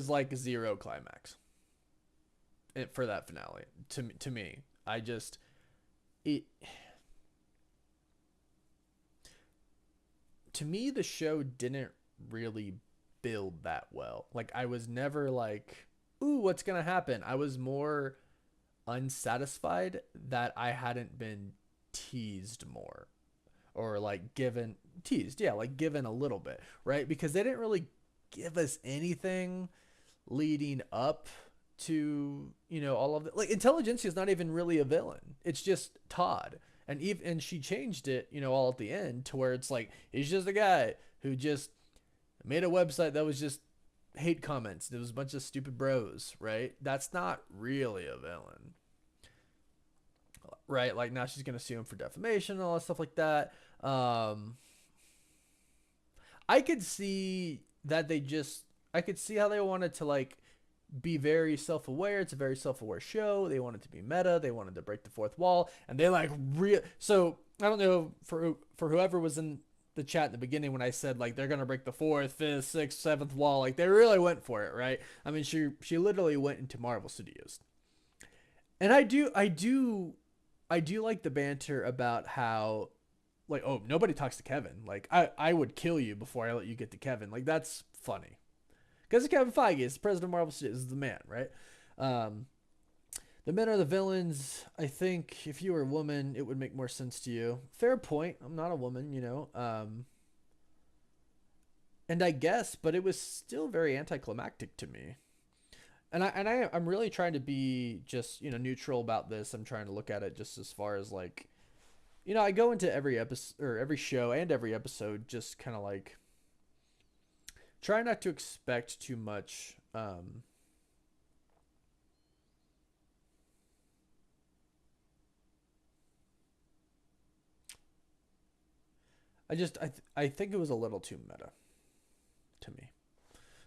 like zero climax for that finale to me. I just it to me the show didn't really build that well. Like I was never like, "Ooh, what's going to happen?" I was more unsatisfied that I hadn't been teased more or like given teased, yeah, like given a little bit, right? Because they didn't really give us anything leading up to, you know, all of it. Like Intelligentsia is not even really a villain. It's just Todd. And she changed it, you know, all at the end to where it's like he's just a guy who just made a website that was just hate comments. There was a bunch of stupid bros, right? That's not really a villain, right? Like now she's gonna sue him for defamation and all that stuff like that. I could see that they just I could see how they wanted to like be very self-aware. It's a very self-aware show. They wanted to be meta. They wanted to break the fourth wall, and they like real. So I don't know for whoever was in the chat in the beginning when I said like they're gonna break the fourth, fifth, sixth, seventh wall. Like they really went for it, right? I mean, she literally went into Marvel Studios, and I do like the banter about how like, oh, nobody talks to Kevin. Like I would kill you before I let you get to Kevin. Like that's funny because Kevin Feige is the president of Marvel Studios, is the man, right? Um, The men are the villains. I think if you were a woman, it would make more sense to you. Fair point. I'm not a woman, you know. And I guess, but it was still very anticlimactic to me. I'm really trying to be just neutral about this. I'm trying to look at it just as far as like I go into every episode or every show and every episode just kind of like try not to expect too much. I think it was a little too meta to me.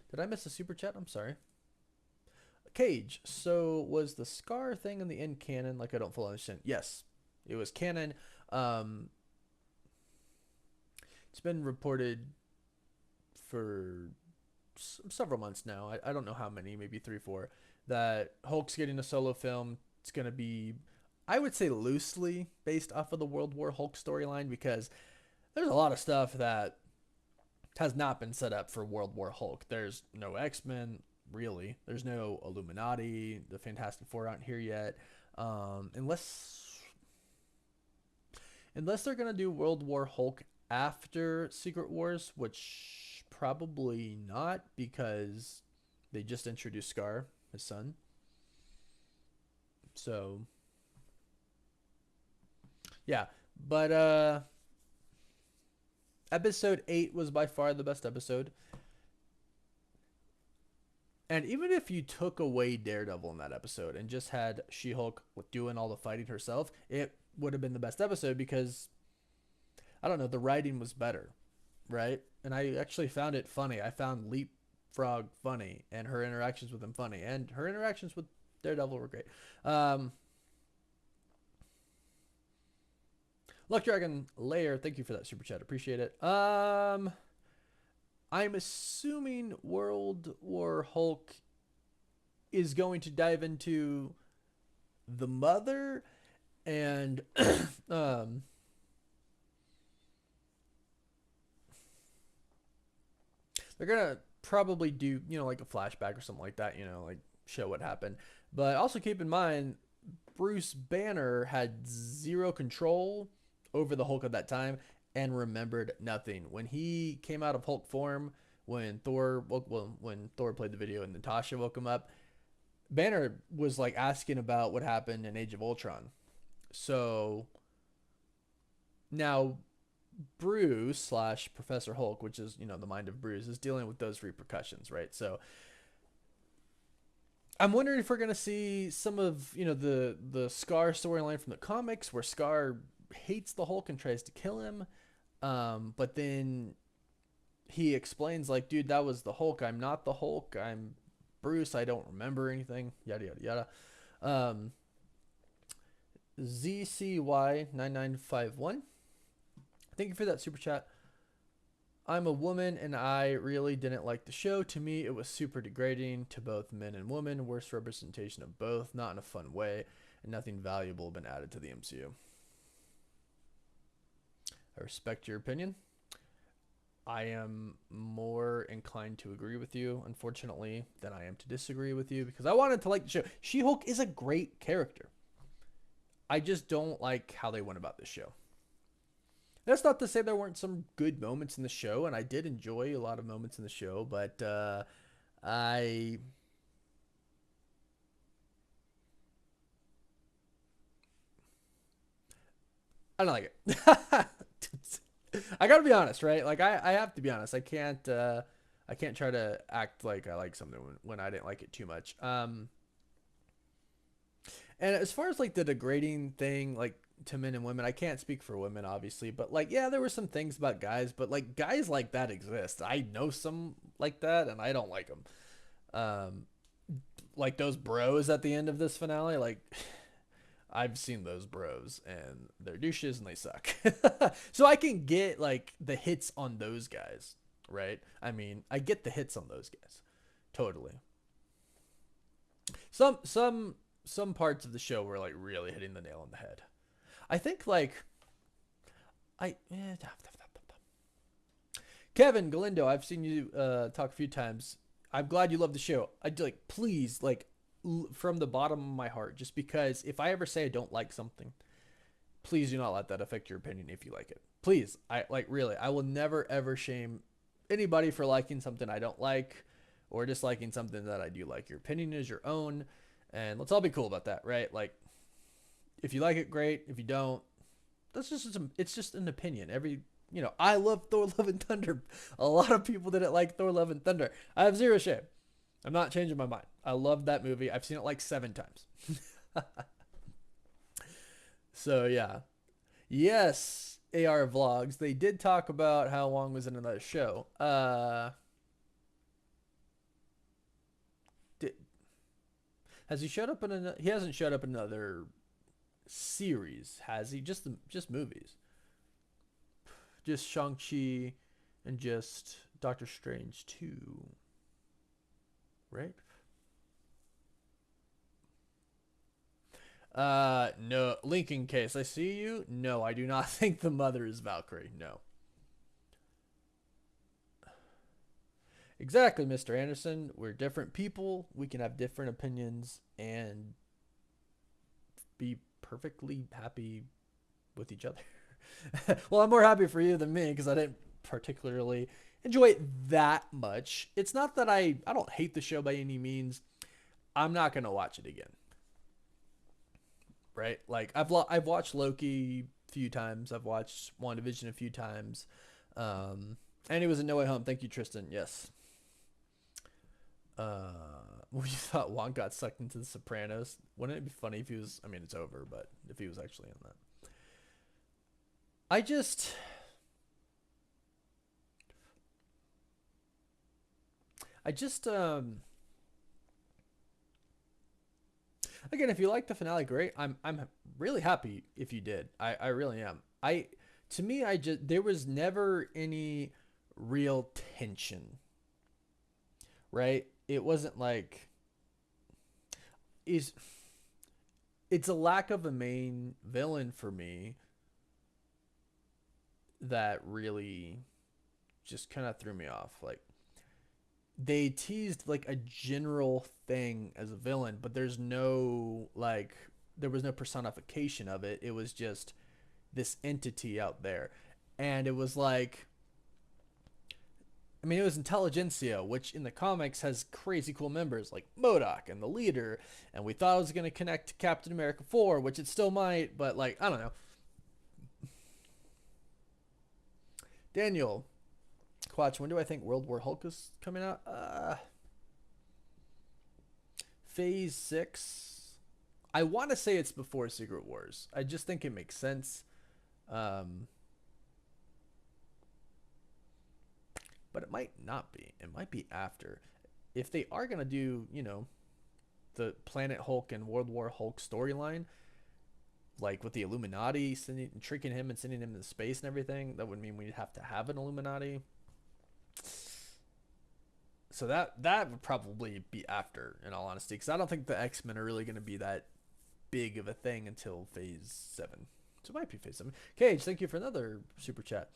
Did I miss a super chat? I'm sorry. Cage. So was the Scar thing in the end canon? Like I don't fully understand. Yes, it was canon. Um, it's been reported for several months now. I don't know how many, maybe three, four. That Hulk's getting a solo film. It's gonna be, I would say, loosely based off of the World War Hulk storyline because there's a lot of stuff that has not been set up for World War Hulk. There's no X-Men, really. There's no Illuminati. The Fantastic Four aren't here yet. Unless they're gonna do World War Hulk after Secret Wars, which probably not because they just introduced Scar, his son. So yeah, but episode 8 was by far the best episode. And even if you took away Daredevil in that episode and just had She-Hulk doing all the fighting herself, it would have been the best episode because I don't know, the writing was better, right? And I actually found it funny. I found Leapfrog funny and her interactions with him funny, and her interactions with Daredevil were great. Luck Dragon Layer, thank you for that super chat. Appreciate it. I'm assuming World War Hulk is going to dive into the mother and they're gonna probably do like a flashback or something like that, like show what happened. But also keep in mind Bruce Banner had zero control over the Hulk at that time and remembered nothing. When he came out of Hulk form, when Thor played the video and Natasha woke him up, Banner was like asking about what happened in Age of Ultron. So now Bruce slash Professor Hulk, which is the mind of Bruce, is dealing with those repercussions, right? So I'm wondering if we're gonna see some of the Scar storyline from the comics, where Scar hates the Hulk and tries to kill him, but then he explains like, dude, that was the Hulk. I'm not the Hulk. I'm Bruce. I don't remember anything. Yada yada yada. ZCY9951. Thank you for that super chat. I'm a woman and I really didn't like the show. To me, it was super degrading to both men and women. Worst representation of both, not in a fun way, and nothing valuable been added to the MCU. I respect your opinion. I am more inclined to agree with you, unfortunately, than I am to disagree with you because I wanted to like the show. She-Hulk is a great character. I just don't like how they went about this show. That's not to say there weren't some good moments in the show, and I did enjoy a lot of moments in the show, but I don't like it. I gotta be honest, right? Like I have to be honest. I can't try to act like I like something when I didn't like it too much. And as far as like the degrading thing, like to men and women, I can't speak for women, obviously, but like, yeah, there were some things about guys, but like guys like that exist. I know some like that, and I don't like them. Um, like those bros at the end of this finale, like I've seen those bros, and they're douches and they suck. So I can get like the hits on those guys, right? I mean, I get the hits on those guys, totally. Some parts of the show were like really hitting the nail on the head. I think like Kevin Galindo, I've seen you talk a few times. I'm glad you love the show. I'd like please like from the bottom of my heart, just because if I ever say I don't like something, please do not let that affect your opinion if you like it. Please, I like really, I will never ever shame anybody for liking something I don't like or disliking something that I do like. Your opinion is your own, and let's all be cool about that, right? Like, if you like it, great. If you don't, that's just it's just an opinion. I love Thor: Love and Thunder. A lot of people didn't like Thor: Love and Thunder. I have zero shame. I'm not changing my mind. I love that movie. I've seen it like 7 times. So yeah, yes, AR vlogs. They did talk about how Wong was in another show. Did, has he showed up in another? He hasn't showed up in another series, has he? Just movies. Just Shang-Chi and just Doctor Strange 2, right? No. Lincoln Case, I see you. No, I do not think the mother is Valkyrie. No. Exactly, Mr. Anderson. We're different people. We can have different opinions and be perfectly happy with each other. Well, I'm more happy for you than me because I didn't particularly enjoy it that much. It's not that I don't hate the show by any means. I'm not gonna watch it again, right? Like I've watched Loki a few times. I've watched WandaVision a few times. And he was in No Way Home. Thank you, Tristan. Yes. What you thought Wong got sucked into The Sopranos? Wouldn't it be funny if he was? I mean, it's over, but if he was actually in that, I just, I just, again, if you like the finale, great. I'm really happy if you did. I really am. To me, I just there was never any real tension, right? It wasn't like is it's a lack of a main villain for me that really just kind of threw me off. Like they teased like a general thing as a villain, but there was no personification of it. It was just this entity out there. And it was like I mean, it was Intelligentsia, which in the comics has crazy cool members like MODOK and the Leader, and we thought it was going to connect to Captain America 4, which it still might, but like, I don't know. Daniel, Quatch, when do I think World War Hulk is coming out? Phase 6. I want to say it's before Secret Wars. I just think it makes sense. Um, but it might not be. It might be after. If they are going to do, the Planet Hulk and World War Hulk storyline, like with the Illuminati tricking him and sending him into space and everything, that would mean we'd have to have an Illuminati. So that would probably be after, in all honesty, because I don't think the X-Men are really going to be that big of a thing until Phase 7. So it might be Phase 7. Cage, thank you for another super chat.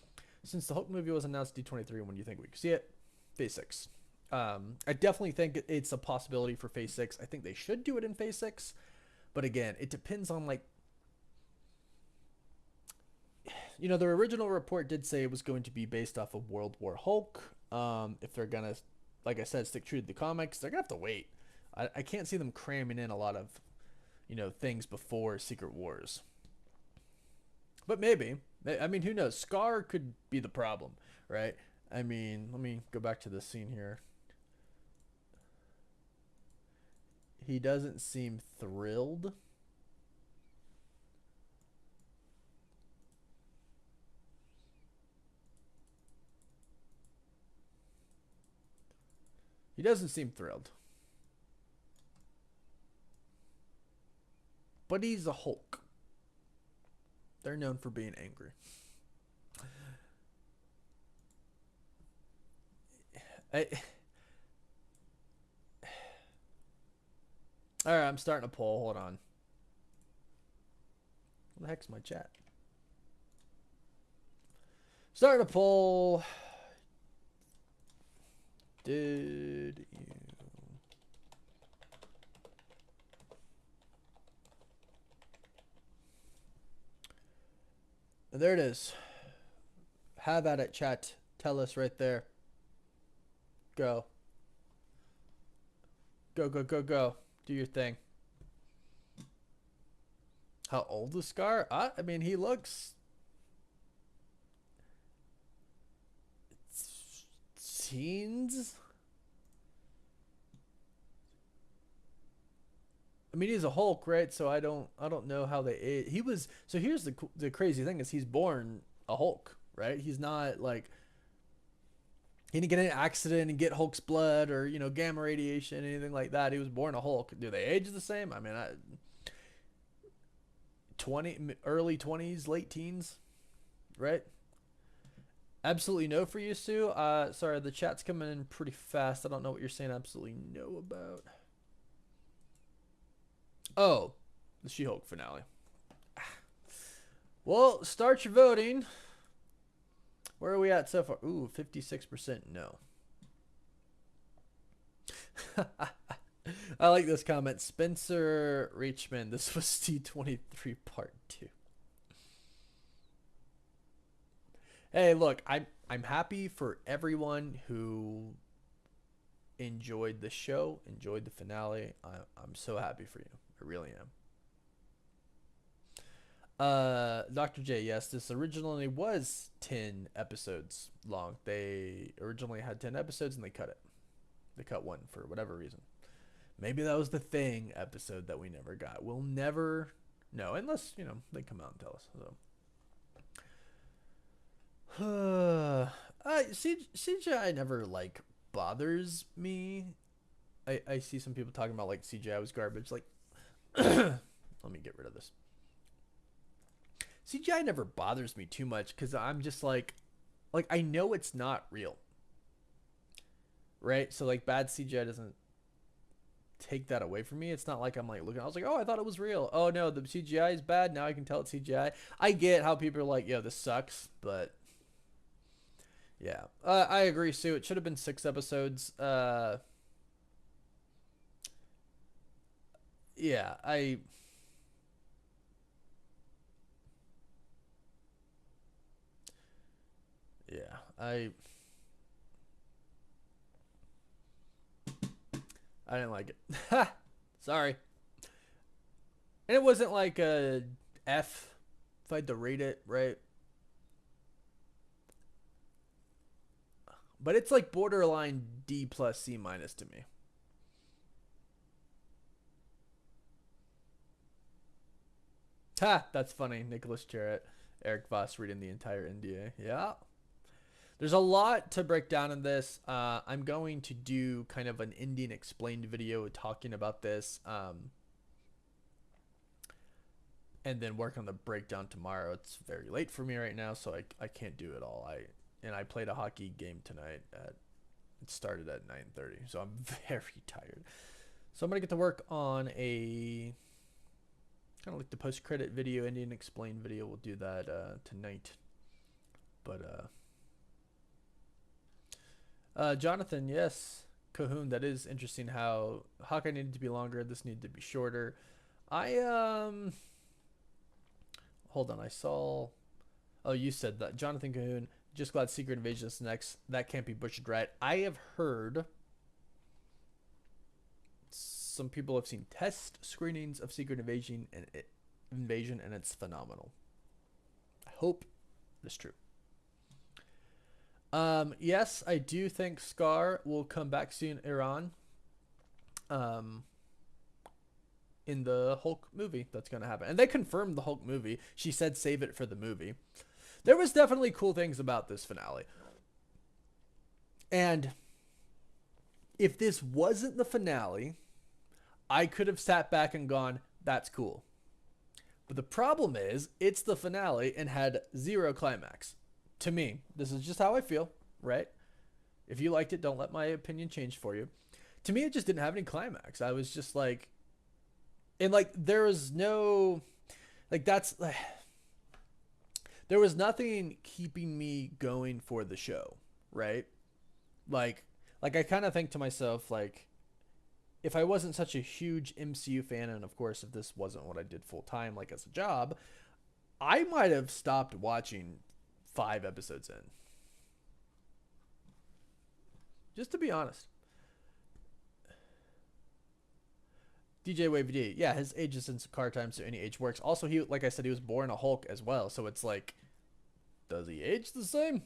Since the Hulk movie was announced D23, when do you think we could see it? Phase 6. I definitely think it's a possibility for Phase 6. I think they should do it in Phase 6, but again, it depends on like, the original report did say it was going to be based off of World War Hulk. If they're gonna, like I said, stick true to the comics, they're gonna have to wait. I can't see them cramming in a lot of, things before Secret Wars. But maybe. I mean, who knows? Scar could be the problem, right? I mean, let me go back to this scene here. He doesn't seem thrilled. He doesn't seem thrilled. But he's a Hulk. They're known for being angry. I, all right, I'm starting a poll. Hold on. What the heck's my chat? Starting a poll. Did you And there it is. Have at it, chat. Tell us right there. Go. Go, go, go, go. Do your thing. How old is Scar? I mean, he looks teens. I mean, he's a Hulk, right? So I don't know how they. He was. So here's the crazy thing is he's born a Hulk, right? He's not like he didn't get in an accident and get Hulk's blood or gamma radiation, anything like that. He was born a Hulk. Do they age the same? I mean, 20 early 20s, late teens, right? Absolutely no for you, Sue. Sorry, the chat's coming in pretty fast. I don't know what you're saying. Absolutely no about. Oh, the She-Hulk finale. Well, start your voting. Where are we at so far? Ooh, 56% no. I like this comment. Spencer Reachman, this was T23 part 2. Hey, look, I'm happy for everyone who enjoyed the show, enjoyed the finale. I'm so happy for you. I really am. Dr. J, yes, this originally was 10 episodes long. They originally had 10 episodes and they cut it. They cut one for whatever reason. Maybe that was the Thing episode that we never got. We'll never know unless, they come out and tell us. So CGI never bothers me. I see some people talking about CGI was garbage. Let me get rid of this. CGI never bothers me too much because I'm just I know it's not real, right? So bad CGI doesn't take that away from me. It's not like I'm looking. I was oh, I thought it was real. Oh no, the CGI is bad. Now I can tell it's CGI. I get how people are yo, this sucks, but yeah, I agree, Sue. It should have been 6 episodes. Yeah, yeah, I didn't like it. Sorry. And it wasn't a F if I had to rate it, right? But it's borderline D plus C minus to me. Ha, that's funny. Nicholas Jarrett, Eric Voss reading the entire NDA. Yeah. There's a lot to break down in this. I'm going to do kind of an Indian explained video talking about this. And then work on the breakdown tomorrow. It's very late for me right now, so I can't do it all. I played a hockey game tonight. It started at 9:30, so I'm very tired. So I'm going to get to work on a kind of the post-credit video, Indian explained video. We'll do that tonight. But Jonathan, yes, Cahoon, that is interesting how Hawkeye needed to be longer. This needed to be shorter. Hold on, I saw. Oh, you said that, Jonathan Cahoon. Just glad Secret Invasion is next. That can't be butchered right. I have heard some people have seen test screenings of Secret Invasion and it's phenomenal. I hope it's true. Yes, I do think Scar will come back soon, Iran. In the Hulk movie that's going to happen. And they confirmed the Hulk movie. She said save it for the movie. There was definitely cool things about this finale. And if this wasn't the finale, I could have sat back and gone, that's cool. But the problem is, it's the finale and had 0 climax. To me, this is just how I feel, right? If you liked it, don't let my opinion change for you. To me, it just didn't have any climax. I was just and there was no, there was nothing keeping me going for the show, right? I kind of think to myself, if I wasn't such a huge MCU fan, and of course, if this wasn't what I did full time, as a job, I might have stopped watching 5 episodes in, just to be honest. DJ Wavy D, yeah, his age is in car time, so any age works. Also, he, like I said, he was born a Hulk as well, so it's like, does he age the same?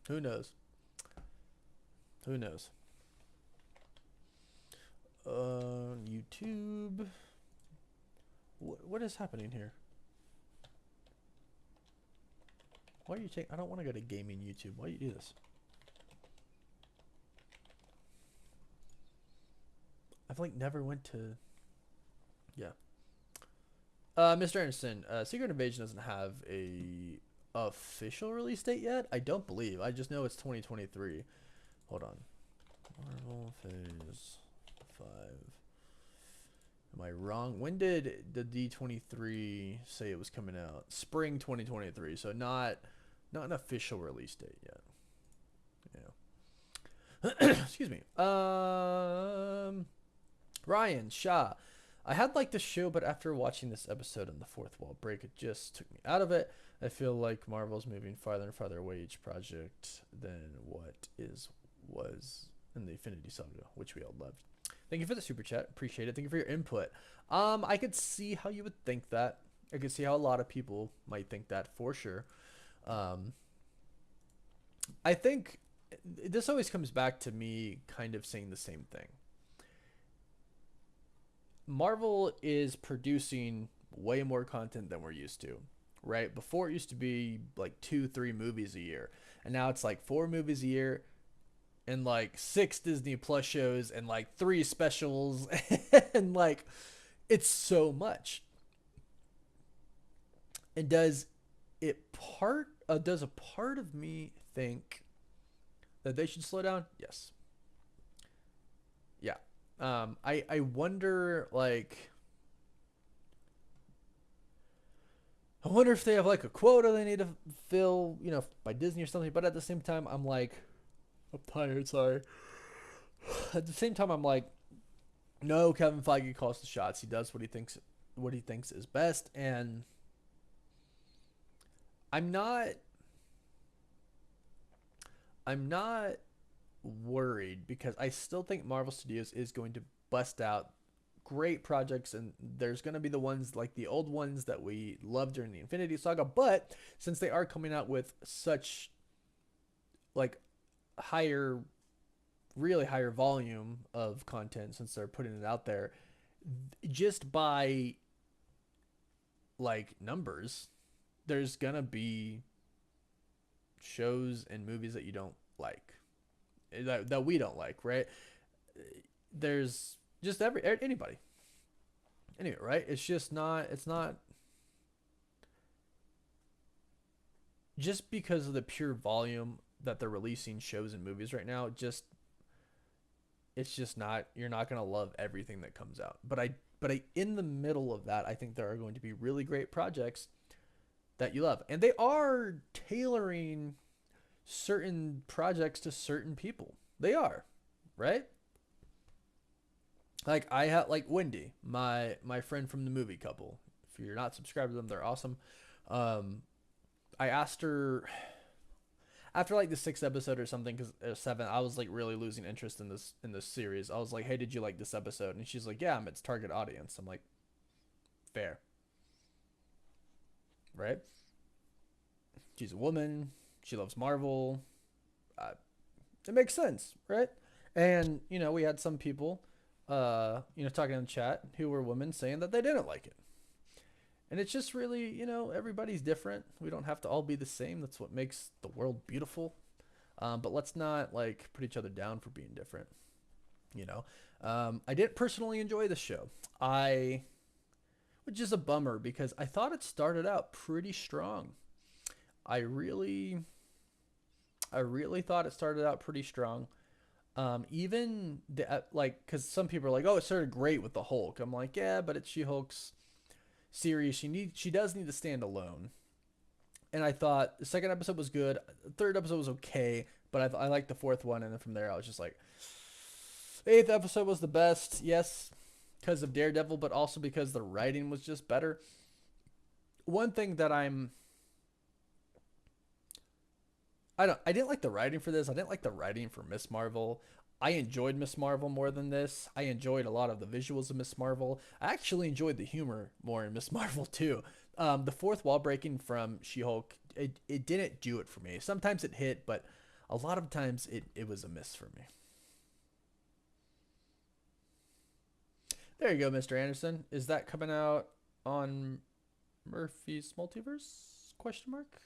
Who knows? Who knows? YouTube. What is happening here? Why are you taking? I don't want to go to gaming YouTube. Why do you do this? I've like never went to. Yeah. Mr. Anderson, Secret Invasion doesn't have a official release date yet. I don't believe. I just know it's 2023. Hold on. Marvel Phase 5. Am I wrong? When did the D23 say it was coming out? Spring 2023. So not an official release date yet. Yeah. Excuse me. Ryan Shaw. I had liked the show, but after watching this episode on the fourth wall break, it just took me out of it. I feel like Marvel's moving farther and farther away each project than what was in the Infinity Saga, which we all loved. Thank you for the super chat. Appreciate it. Thank you for your input. I could see how you would think that. I could see how a lot of people might think that for sure. I think this always comes back to me kind of saying the same thing. Marvel is producing way more content than we're used to, right? Before it used to be like 2-3 movies a year, and now it's like 4 movies a year and like 6 Disney Plus shows and like 3 specials and like it's so much. And does a part of me think that they should slow down? Yes. Yeah. I wonder, like, I wonder if they have like a quota they need to fill, by Disney or something. But at the same time, I'm like, I'm tired. Sorry. At the same time, I'm like, no, Kevin Feige calls the shots. He does what he thinks is best, and I'm not worried because I still think Marvel Studios is going to bust out great projects, and there's going to be the ones like the old ones that we loved during the Infinity Saga, but since they are coming out with such like really higher volume of content, since they're putting it out there just by like numbers, there's going to be shows and movies that you don't like, that we don't like, right? There's just anybody. Anyway, right? It's not just because of the pure volume that they're releasing shows and movies right now, it's just not, you're not going to love everything that comes out. But I in the middle of that, I think there are going to be really great projects that you love. And they are tailoring certain projects to certain people. They are, right? Like I have like Wendy, my friend from the movie couple. If you're not subscribed to them, they're awesome. I asked her after like the 6th episode or something, because 7, I was like really losing interest in this series. I was like, hey, did you like this episode? And she's like, yeah, I'm its target audience. I'm like, fair, right? She's a woman. She loves Marvel. It makes sense, right? And we had some people, talking in the chat who were women saying that they didn't like it. And it's just really, everybody's different. We don't have to all be the same. That's what makes the world beautiful. But let's not like put each other down for being different. I didn't personally enjoy the show. Which is a bummer because I thought it started out pretty strong. I really thought it started out pretty strong. Even because some people are like, oh, it started great with the Hulk. I'm like, yeah, but it's She-Hulk's series. She does need to stand alone. And I thought the 2nd episode was good. The 3rd episode was okay, but I liked the 4th one. And then from there, I was just like, the 8th episode was the best. Yes, because of Daredevil, but also because the writing was just better. one thing that I didn't like the writing for this. I didn't like the writing for Miss Marvel. I enjoyed Miss Marvel more than this. I enjoyed a lot of the visuals of Miss Marvel. I actually enjoyed the humor more in Miss Marvel too. The fourth wall breaking from She-Hulk, it didn't do it for me. Sometimes it hit, but a lot of times it was a miss for me. There you go, Mr. Anderson. Is that coming out on Murphy's Multiverse? Question mark.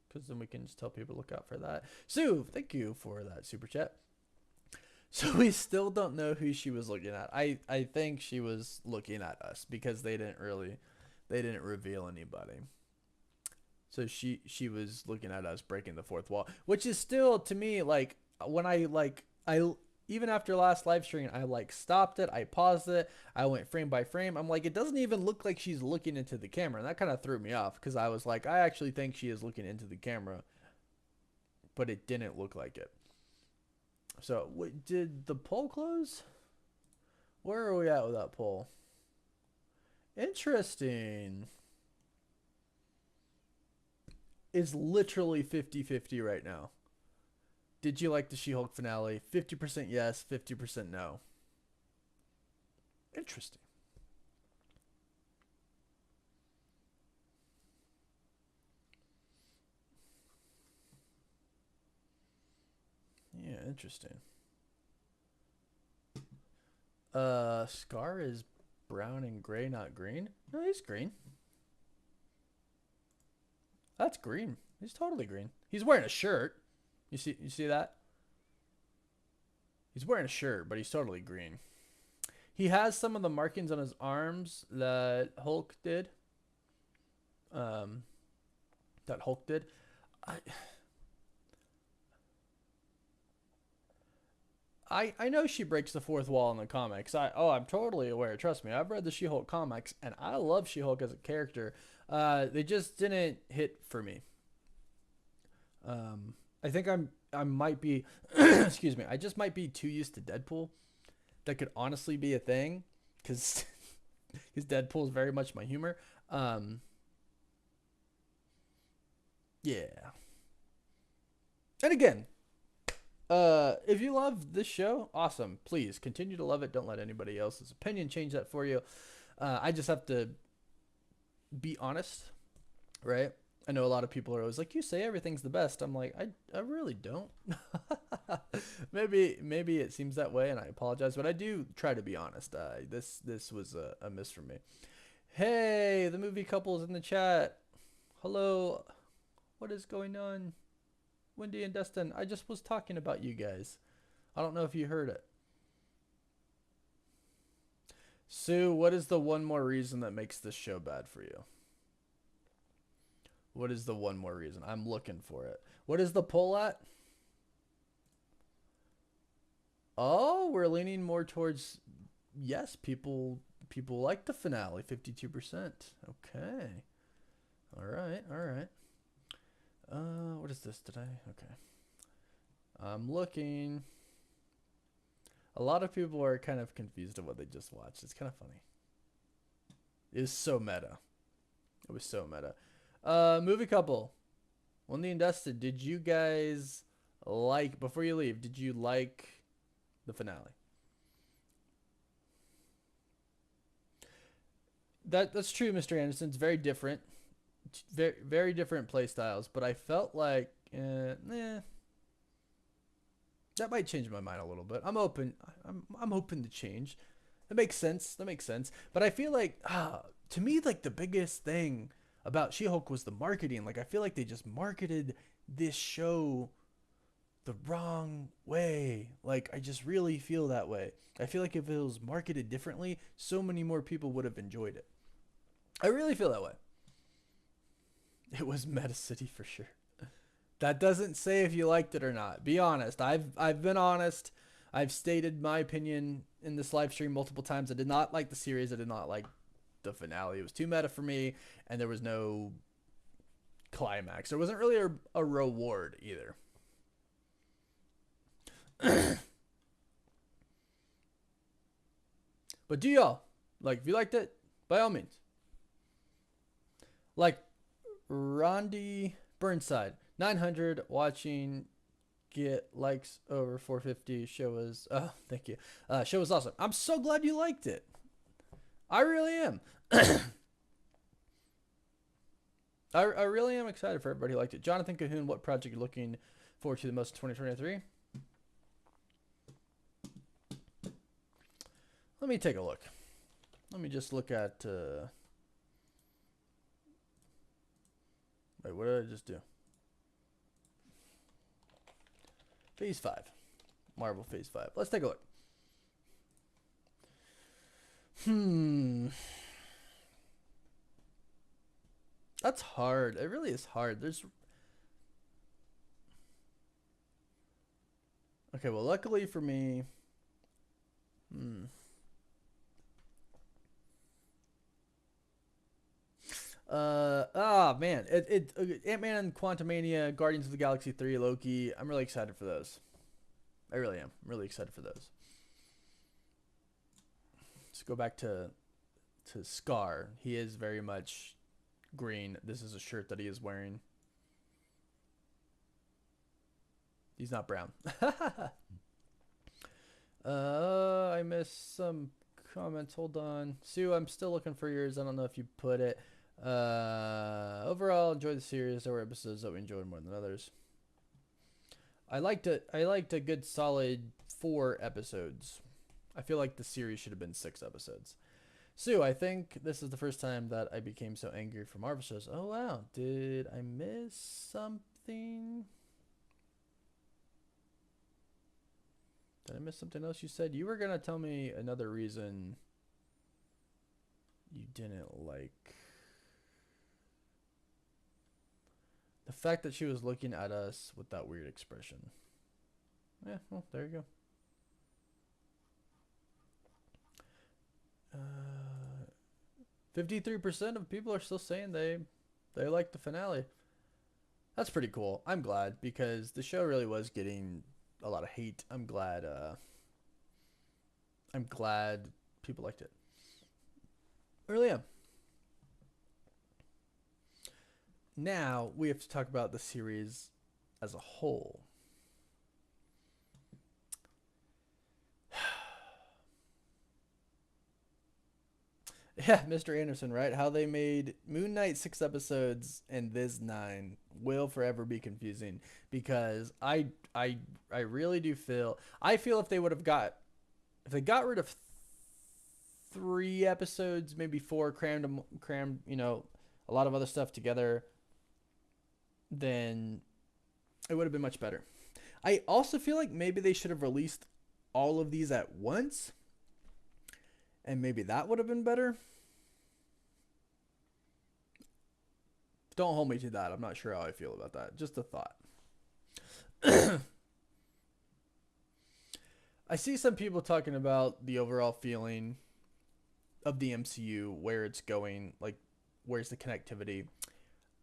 Because then we can just tell people to look out for that. Sue, thank you for that super chat. So we still don't know who she was looking at. I think she was looking at us because they didn't reveal anybody. So she was looking at us breaking the fourth wall, which is still to me like when I even after last live stream I like stopped it, I paused it, I went frame by frame. I'm like it doesn't even look like she's looking into the camera, and that kind of threw me off because I was like I actually think she is looking into the camera, but it didn't look like it. So did the poll close? Where are we at with that poll? Interesting. It's literally 50-50 right now. Did you like the She-Hulk finale? 50% yes, 50% no. Interesting. Yeah, interesting. Scar is brown and gray, not green. No, he's green. That's green. He's totally green. He's wearing a shirt. You see that? He's wearing a shirt, but he's totally green. He has some of the markings on his arms that Hulk did. Um, that Hulk did. I I know she breaks the fourth wall in the comics. I'm totally aware. Trust me, I've read the She-Hulk comics, and I love She-Hulk as a character. They just didn't hit for me. I think I might be, excuse me, I just might be too used to Deadpool. That could honestly be a thing, because because Deadpool is very much my humor. Um, yeah. And again, if you love this show, awesome. Please continue to love it. Don't let anybody else's opinion change that for you. I just have to be honest, right? I know a lot of people are always like, "You say everything's the best." I'm like, I really don't. Maybe it seems that way, and I apologize, but I do try to be honest. This was a miss for me. Hey, the movie couples in the chat. Hello, what is going on? Wendy and Dustin, I just was talking about you guys. I don't know if you heard it. Sue, what is the one more reason that makes this show bad for you? What is the one more reason? I'm looking for it. What is the poll at? Oh, we're leaning more towards yes, people like the finale, 52%. Okay. All right, all right. What is this today? Okay. I'm looking. A lot of people are kind of confused at what they just watched. It's kind of funny. It was so meta. It was so meta. Movie couple. Wendy and Dustin, did you guys like, before you leave, did you like the finale? That's true, Mr. Anderson. It's very different. Very different play styles, but I felt like that might change my mind a little bit. I'm open. I'm open to change. That makes sense. That makes sense. But I feel like to me, like the biggest thing about She-Hulk was the marketing. Like I feel like they just marketed this show the wrong way. Like I just really feel that way. I feel like if it was marketed differently, so many more people would have enjoyed it. I really feel that way. It was Meta City for sure. That doesn't say if you liked it or not. Be honest. I've been honest. I've stated my opinion in this live stream multiple times. I did not like the series. I did not like the finale. It was too meta for me, and there was no climax. There wasn't really a reward either. But do y'all like? If you liked it, by all means. Like Rondi Burnside, 900 watching, get likes over 450. Show was thank you. Show was awesome. I'm so glad you liked it. I really am. I really am excited for everybody who liked it. Jonathan Cahoon, what project are you looking forward to the most in 2023? Let me take a look. Let me just look at. Wait, what did I just do? Phase 5. Marvel Phase 5. Let's take a look. That's hard. It really is hard. There's. Okay, well, luckily for me. Man, Ant-Man and Quantumania, Guardians of the Galaxy 3, Loki. I'm really excited for those. I really am. I'm really excited for those. Let's go back to Scar. He is very much green. This is a shirt that he is wearing. He's not brown. I missed some comments. Hold on. Sue, I'm still looking for yours. I don't know if you put it. Overall, enjoy the series. There were episodes that we enjoyed more than others. I liked a good solid 4 episodes. I feel like the series should have been 6 episodes. Sue, I think this is the first time that I became so angry for Marvel shows. Oh wow, did I miss something? Did I miss something else you said? You were gonna tell me another reason you didn't like. The fact that she was looking at us with that weird expression. Yeah, well, there you go. 53% of people are still saying they like the finale. That's pretty cool. I'm glad because the show really was getting a lot of hate. I'm glad people liked it. I really am. Now we have to talk about the series as a whole. Yeah, Mr. Anderson, right? How they made Moon Knight 6 episodes and this 9 will forever be confusing because I really do feel if they would have if they got rid of 3 episodes, maybe 4, crammed, a lot of other stuff together, then it would have been much better. I also feel like maybe they should have released all of these at once, and maybe that would have been better. Don't hold me to that. I'm not sure how I feel about that. Just a thought. I see some people talking about the overall feeling of the MCU, where it's going, like where's the connectivity.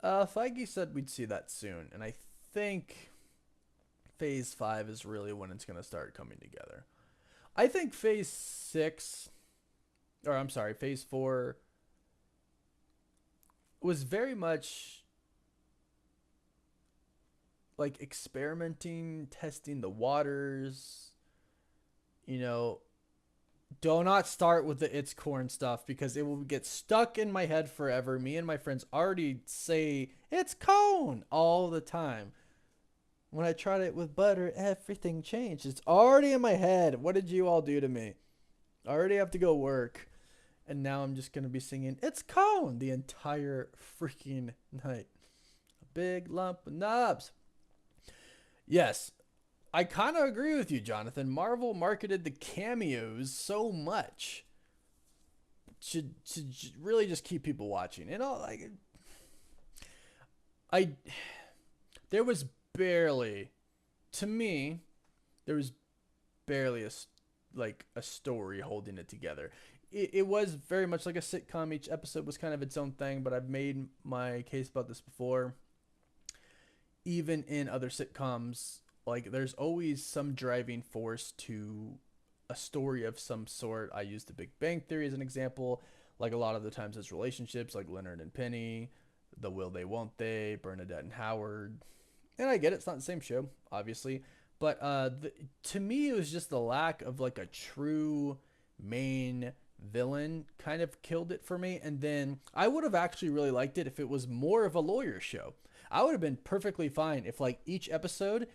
Feige said we'd see that soon, and I think Phase 5 is really when it's going to start coming together. I think Phase 4 was very much like experimenting, testing the waters. Do not start with the It's Corn stuff because it will get stuck in my head forever. Me and my friends already say it's cone all the time. When I tried it with butter, everything changed. It's already in my head. What did you all do to me? I already have to go work. And now I'm just going to be singing It's Cone the entire freaking night. A big lump of nubs. Yes, I kind of agree with you, Jonathan. Marvel marketed the cameos so much. Should really just keep people watching. There was barely, to me, there was barely a story holding it together. It was very much like a sitcom. Each episode was kind of its own thing, but I've made my case about this before. Even in other sitcoms, like there's always some driving force to a story of some sort. I used The Big Bang Theory as an example. Like a lot of the times it's relationships, like Leonard and Penny. the Will They Won't They, Bernadette and Howard. And I get it, it's not the same show, obviously. But to me, it was just the lack of like a true main villain kind of killed it for me. And then I would have actually really liked it if it was more of a lawyer show. I would have been perfectly fine if like each episode,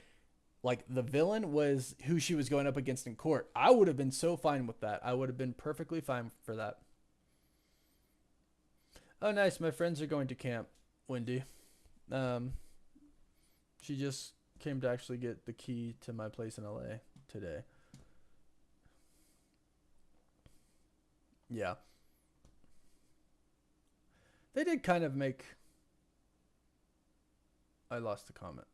like the villain was who she was going up against in court. I would have been so fine with that. I would have been perfectly fine for that. Oh, nice. My friends are going to camp, Wendy. Um, she just came to actually get the key to my place in LA today. Yeah. They did kind of make. I lost the comment.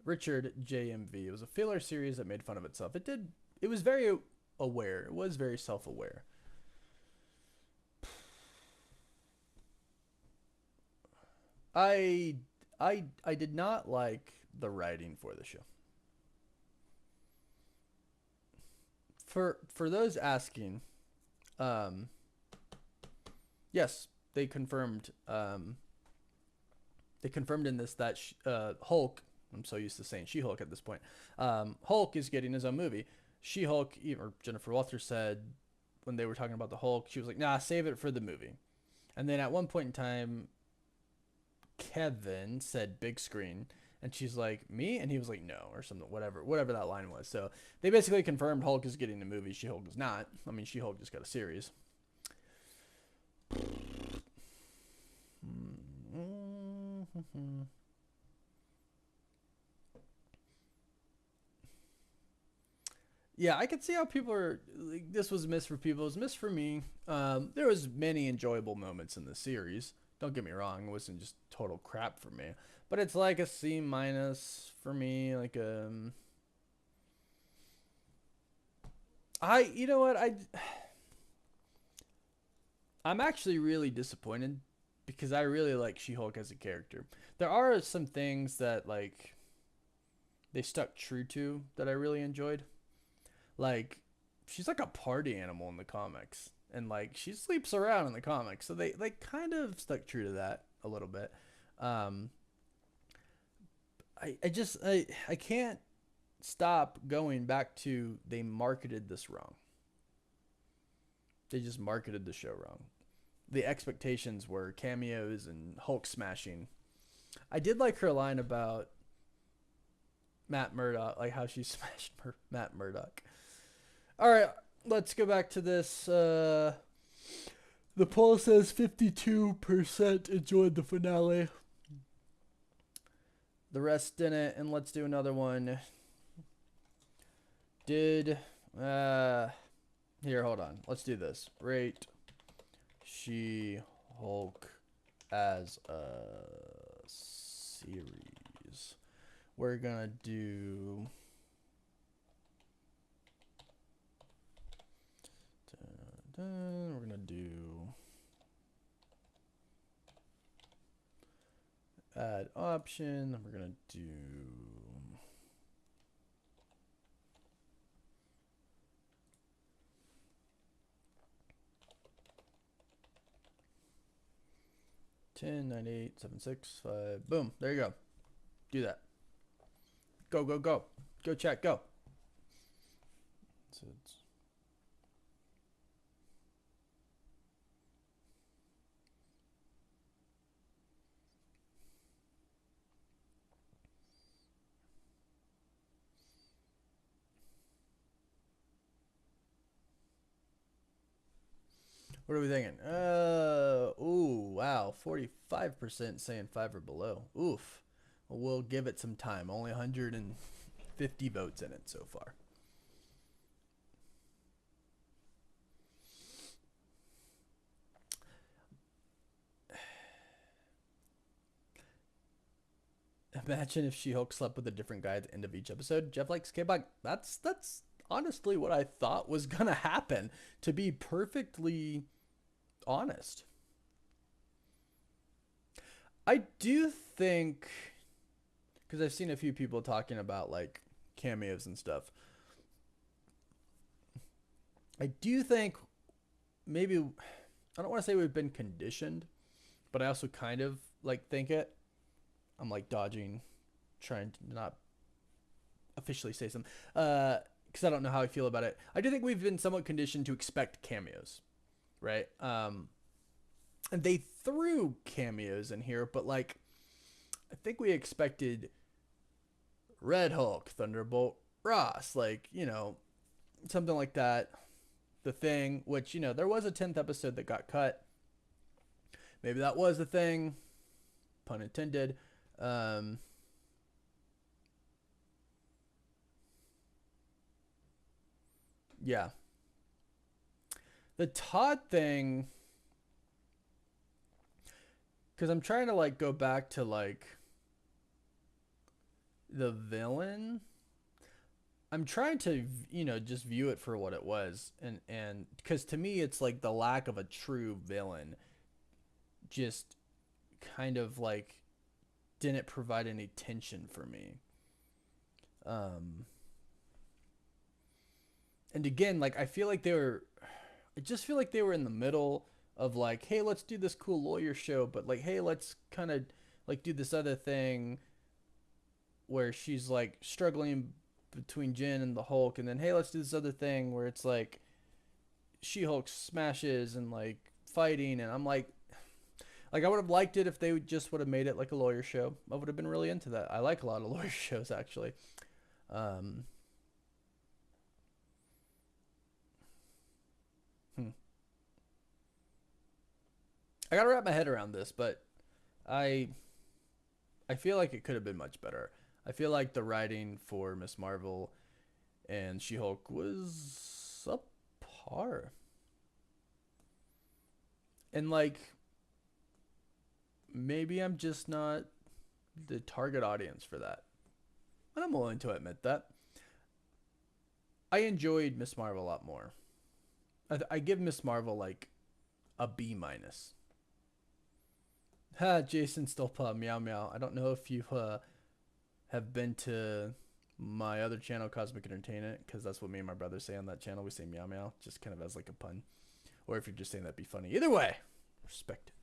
Richard JMV. It was a filler series that made fun of itself. It did. It was very aware. It was very self-aware. I I did not like the writing for the show. For those asking, um, yes, they confirmed in this that Hulk. I'm so used to saying She-Hulk at this point. Hulk is getting his own movie. She-Hulk, or Jennifer Walters said when they were talking about the Hulk, she was like, "Nah, save it for the movie." And then at one point in time, Kevin said big screen, and she's like, "Me?" And he was like, "No," or something, whatever that line was. So they basically confirmed Hulk is getting the movie, She-Hulk is not. I mean, She-Hulk just got a series. Yeah, I could see how people are like, this was missed for people. It was missed for me. There was many enjoyable moments in the series. Don't get me wrong, it wasn't just total crap for me. But it's like a C minus for me. Like I you know what I'm actually really disappointed because I really like She-Hulk as a character. There are some things that like they stuck true to that I really enjoyed. Like she's like a party animal in the comics, and like she sleeps around in the comics, so they kind of stuck true to that a little bit. um I can't stop going back to they marketed this wrong. They just marketed the show wrong. The expectations were cameos and Hulk smashing. I did like her line about Matt Murdock, like how she smashed Matt Murdock. All right, let's go back to this. The poll says 52% enjoyed the finale. The rest didn't, and let's do another one. Did here? Hold on. Let's do this. Rate She-Hulk as a series. We're gonna do. We're gonna do add option. We're gonna do 10, 9, 8, 7, 6, 5. Boom. There you go. Do that. Go, go, go. Go, chat. Go. So it's what are we thinking? Ooh, wow. 45% saying 5 or below. Oof. Well, we'll give it some time. Only 150 votes in it so far. Imagine if She-Hulk slept with a different guy at the end of each episode. Jeff likes K-Bog. That's honestly what I thought was gonna happen. To be perfectly honest, I do think because I've seen a few people talking about like cameos and stuff. I do think maybe I don't want to say we've been conditioned, but I also kind of like think it. I'm like dodging, trying to not officially say something. Because I don't know how I feel about it. I do think we've been somewhat conditioned to expect cameos, right? And they threw cameos in here, but like, I think we expected Red Hulk, Thunderbolt Ross, like, something like that. The Thing, which, there was a 10th episode that got cut. Maybe that was the thing, pun intended. Yeah. The Todd thing, because I'm trying to like go back to like the villain. I'm trying to, just view it for what it was, and because to me it's like the lack of a true villain, just kind of like didn't provide any tension for me. Um, and again, like I just feel like they were in the middle of like, hey, let's do this cool lawyer show, but like, hey, let's kind of like do this other thing where she's like struggling between Jen and the Hulk, and then hey, let's do this other thing where it's like She-Hulk smashes and like fighting, and I'm like I would have liked it if they just would have made it like a lawyer show. I would have been really into that. I like a lot of lawyer shows actually. Um, hmm. I gotta wrap my head around this, but I I feel like it could have been much better. I feel like the writing for Miss Marvel and She-Hulk was subpar. And like maybe I'm just not the target audience for that. And I'm willing to admit that. I enjoyed Miss Marvel a lot more. I give Miss Marvel like a B minus. Ha, Jason Stolpa, meow meow. I don't know if you have been to my other channel, Cosmic Entertainment, because that's what me and my brother say on that channel. We say meow meow, just kind of as like a pun. Or if you're just saying that'd be funny. Either way, respect it.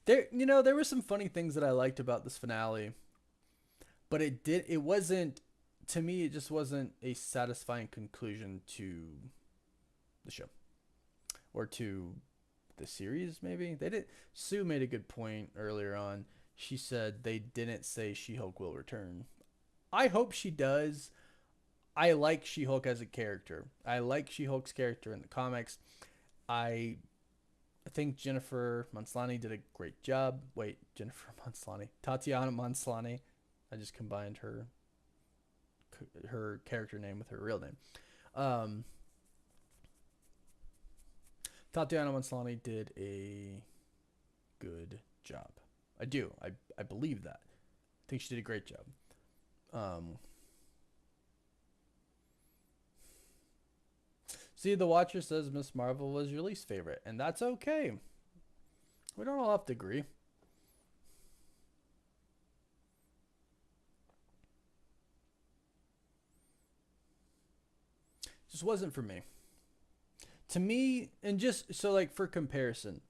There were some funny things that I liked about this finale, but it wasn't, to me, it just wasn't a satisfying conclusion to the show or to the series. Maybe they did. Sue made a good point earlier on. She said they didn't say She-Hulk will return. I hope she does. I like She-Hulk as a character. I like She-Hulk's character in the comics. I think Jennifer Monslani did a great job. Wait, Jennifer Monslani, Tatiana Monslani. I just combined her character name with her real name. Um, Tatiana Monslani did a good job. I do. I believe that. I think she did a great job. Um, See, the Watcher says Miss Marvel was your least favorite, and that's okay. We don't all have to agree. Just wasn't for me. To me, and just so like for comparison,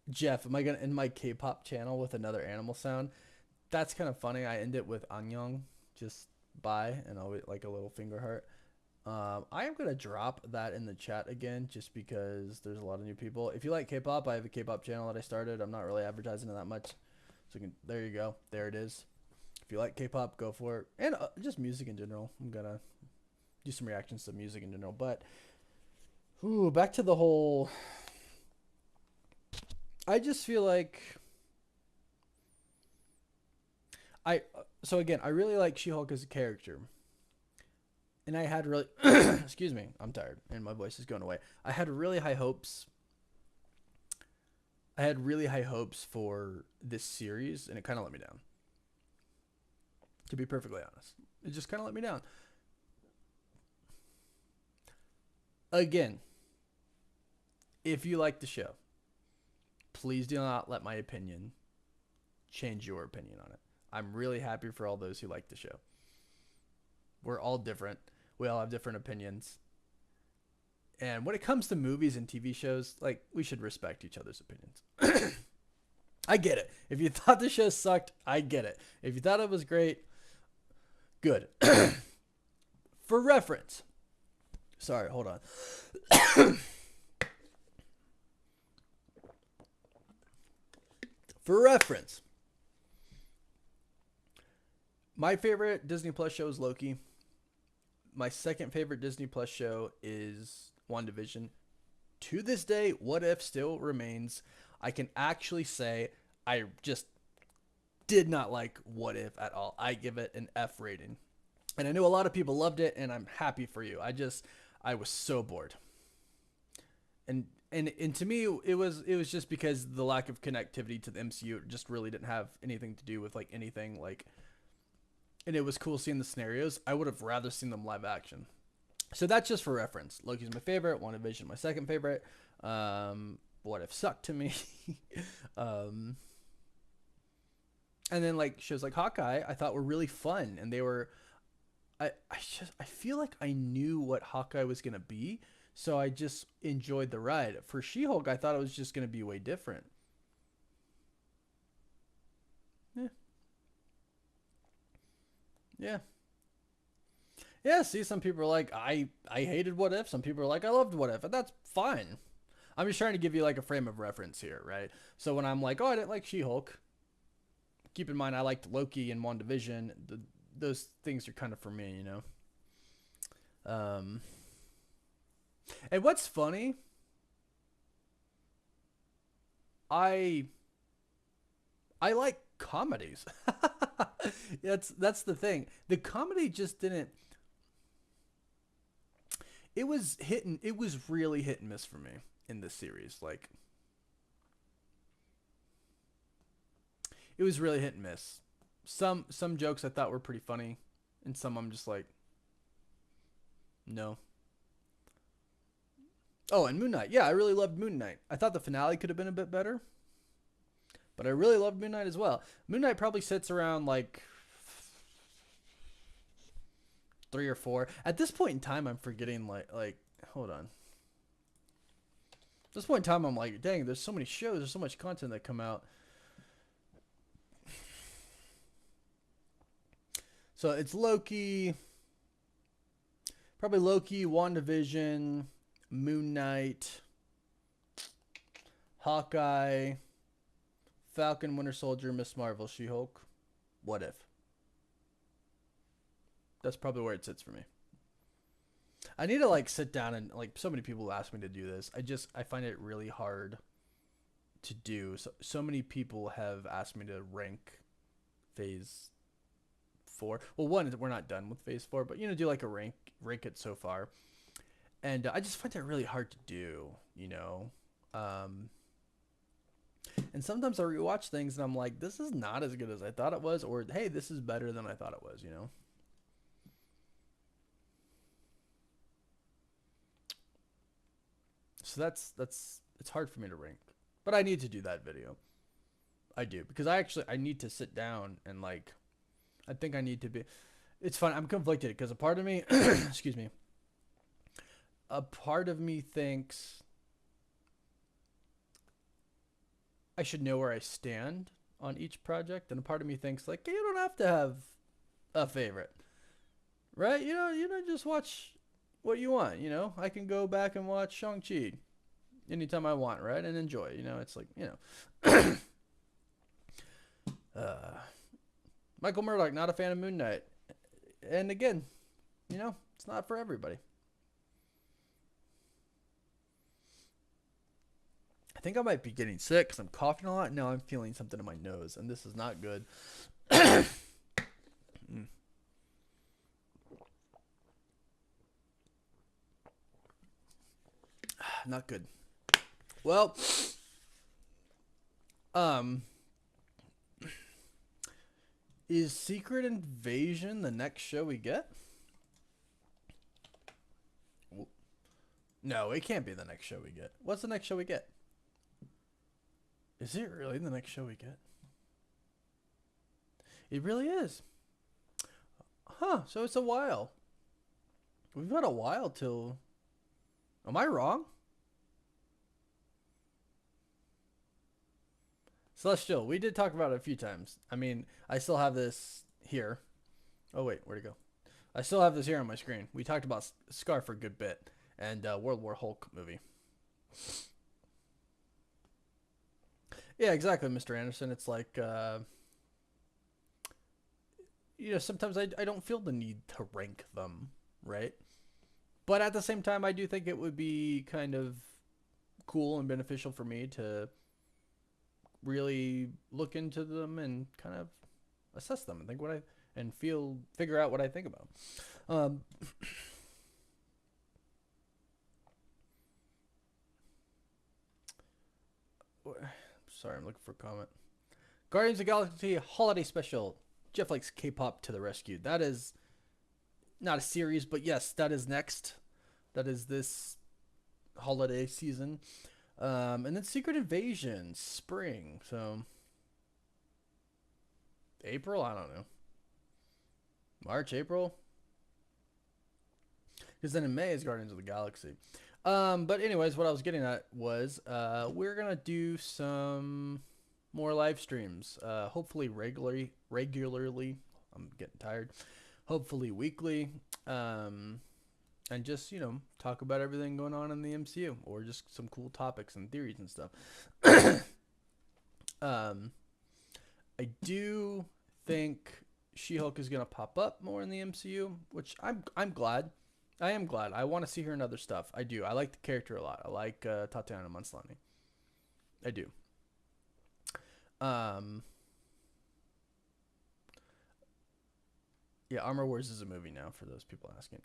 Jeff, am I gonna end my K-pop channel with another animal sound? That's kind of funny. I end it with Anyong, just bye, and I'll like a little finger heart. I am gonna drop that in the chat again, just because there's a lot of new people. If you like K-pop, I have a K-pop channel that I started. I'm not really advertising it that much, so there you go. There it is. If you like K-pop, go for it, and just music in general. I'm gonna do some reactions to music in general, but back to the whole. I just feel like I so again, I really like She-Hulk as a character. And I had really excuse me, I'm tired and my voice is going away. I had really high hopes. I had really high hopes for this series, and it kind of let me down. To be perfectly honest, it just kind of let me down. Again, if you like the show, please do not let my opinion change your opinion on it. I'm really happy for all those who like the show. We're all different. We all have different opinions. And when it comes to movies and TV shows, like, we should respect each other's opinions. I get it. If you thought the show sucked, I get it. If you thought it was great, good. For reference. Sorry, hold on. For reference, my favorite Disney Plus show is Loki. My second favorite Disney Plus show is WandaVision. To this day, What If still remains. I can actually say I just did not like What If at all. I give it an F rating. And I know a lot of people loved it, and I'm happy for you. I was so bored. And to me, it was just because the lack of connectivity to the MCU just really didn't have anything to do with like anything like. And it was cool seeing the scenarios. I would have rather seen them live action. So that's just for reference. Loki's my favorite. WandaVision my second favorite. What If sucked to me. And then like shows like Hawkeye, I thought were really fun, and they were. I feel like I knew what Hawkeye was gonna be, so I just enjoyed the ride. For She-Hulk, I thought it was just gonna be way different. Yeah. Yeah. Yeah, see, some people are like, I hated What If. Some people are like, I loved What If. And that's fine. I'm just trying to give you like a frame of reference here, right? So when I'm like, oh, I didn't like She-Hulk, keep in mind I liked Loki and WandaVision. Those things are kind of for me, you know? And what's funny, I like comedies. That's the thing. The comedy just didn't. It was really hit and miss for me in this series. Like, it was really hit and miss. Some jokes I thought were pretty funny, and some I'm just like, no. Oh, and Moon Knight. Yeah, I really loved Moon Knight. I thought the finale could have been a bit better, but I really loved Moon Knight as well. Moon Knight probably sits around like 3 or 4. At this point in time, I'm forgetting like hold on. At this point in time, I'm like, dang, there's so many shows, there's so much content that come out. So it's Loki, probably Loki, WandaVision, Moon Knight, Hawkeye, Falcon, Winter Soldier, Miss Marvel, She-Hulk, What If. That's probably where it sits for me. I need to like sit down and like so many people ask me to do this. I find it really hard to do. So many people have asked me to rank phase 4. Well, one, we're not done with phase 4, but do like a rank it so far. And I just find that really hard to do, and sometimes I rewatch things and I'm like, this is not as good as I thought it was, or hey, this is better than I thought it was, So that's it's hard for me to rank, but I need to do that video. I do, because I need to sit down and like, I think I need to be. It's fun. I'm conflicted because a part of me, excuse me, a part of me thinks I should know where I stand on each project, and a part of me thinks like, you don't have to have a favorite, right? Just watch what you want. I can go back and watch Shang-Chi anytime I want, right, and enjoy. It's like Michael Murdoch, not a fan of Moon Knight, and again, it's not for everybody. I think I might be getting sick because I'm coughing a lot. No, I'm feeling something in my nose, and this is not good. Not good. Well, is Secret Invasion the next show we get? No, it can't be the next show we get. What's the next show we get? Is it really the next show we get? It really is. Huh, so it's a while. We've got a while till Am I wrong? Celestial, we did talk about it a few times. I mean, I still have this here. Oh wait, where'd it go? I still have this here on my screen. We talked about Scar for a good bit, and World War Hulk movie. Yeah, exactly, Mr. Anderson. It's like, sometimes I don't feel the need to rank them, right? But at the same time, I do think it would be kind of cool and beneficial for me to really look into them and kind of assess them and think what I and figure out what I think about. Um, sorry, I'm looking for a comment. Guardians of the Galaxy Holiday Special. Jeff likes K-pop to the rescue. That is not a series, but yes, that is next. That is this holiday season. And then Secret Invasion, spring. So April, I don't know. March, April. Because then in May is Guardians of the Galaxy. But anyways, what I was getting at was we're gonna do some more live streams. Hopefully regularly. I'm getting tired. Hopefully weekly. And just talk about everything going on in the MCU or just some cool topics and theories and stuff. I do think She-Hulk is gonna pop up more in the MCU, which I'm glad. I am glad. I want to see her in other stuff. I do. I like the character a lot. I like Tatiana Maslany. I do. Um, yeah, Armor Wars is a movie now for those people asking.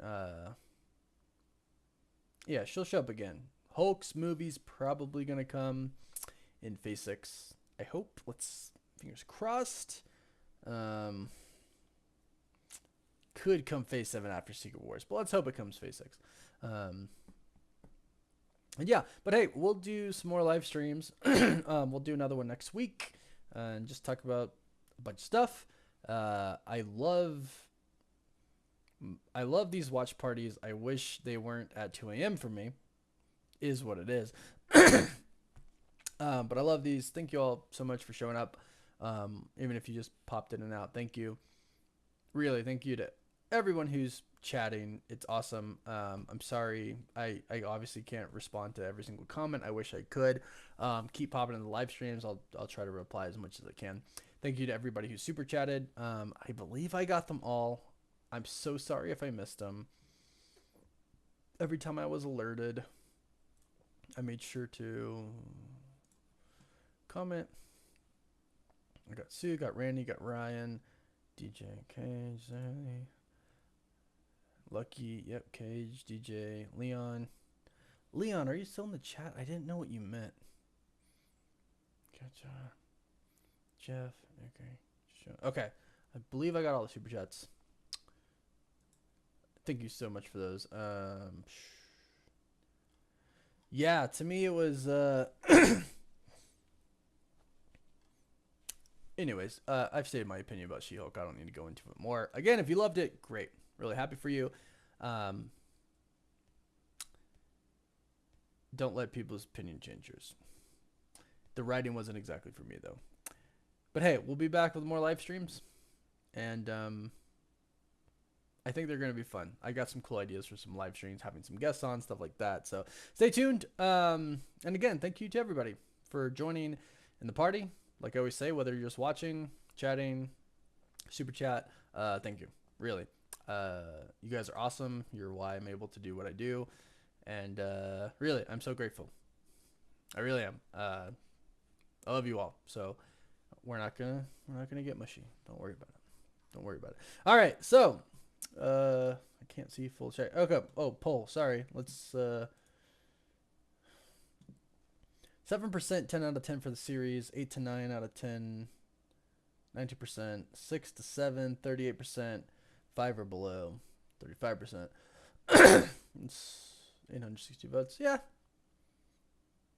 Yeah, she'll show up again. Hulk's movie's probably gonna come in Phase 6. I hope. Let's fingers crossed. Could come Phase 7 after Secret Wars, but let's hope it comes Phase 6. And yeah, but hey, we'll do some more live streams. We'll do another one next week and just talk about a bunch of stuff. I love these watch parties. I wish they weren't at 2 a.m. for me. Is what it is. But I love these. Thank you all so much for showing up. Even if you just popped in and out, thank you. Really, thank you to everyone who's chatting. It's awesome. I'm sorry. I obviously can't respond to every single comment. I wish I could. Keep popping in the live streams. I'll try to reply as much as I can. Thank you to everybody who super chatted. I believe I got them all. I'm so sorry if I missed them. Every time I was alerted, I made sure to comment. I got Sue, got Randy, got Ryan, DJ, Cage, Lucky, yep, Cage, DJ, Leon. Leon, are you still in the chat? I didn't know what you meant. Gotcha. Jeff, okay. Okay, I believe I got all the super chats. Thank you so much for those. Yeah, to me it was anyways, I've stated my opinion about She-Hulk. I don't need to go into it more. Again, if you loved it, great. Really happy for you. Don't let people's opinion change yours. The writing wasn't exactly for me though. But hey, we'll be back with more live streams, and I think they're going to be fun. I got some cool ideas for some live streams, having some guests on, stuff like that. So stay tuned. And again, thank you to everybody for joining in the party. Like I always say, whether you're just watching, chatting, super chat, thank you. Really. You guys are awesome. You're why I'm able to do what I do. And really, I'm so grateful. I really am. I love you all. So we're not gonna get mushy. Don't worry about it. Don't worry about it. All right, so I can't see full chat. Okay. Oh, poll. Sorry. Let's 7%, 10 out of 10 for the series, 8 to 9 out of 10, 90%, 6 to 7, 38%, 5 or below, 35%. It's 860 votes. Yeah.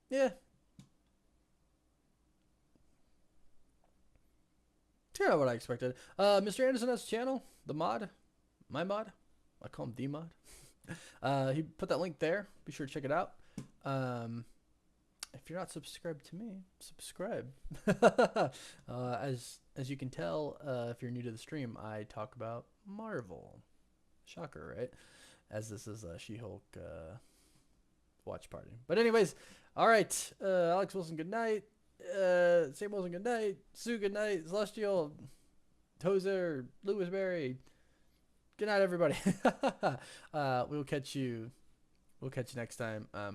Yeah. It's kind of what I expected. Mr. Anderson has a channel, the mod, my mod. I call him the mod. He put that link there. Be sure to check it out. If you're not subscribed to me, subscribe. As you can tell, if you're new to the stream, I talk about Marvel. Shocker, right? As this is a She-Hulk watch party. But anyways, all right. Alex Wilson, good night. Sam Wilson, good night. Sue, good night. Celestial, Tozer, Lewisberry. Good night, everybody. We'll catch you next time.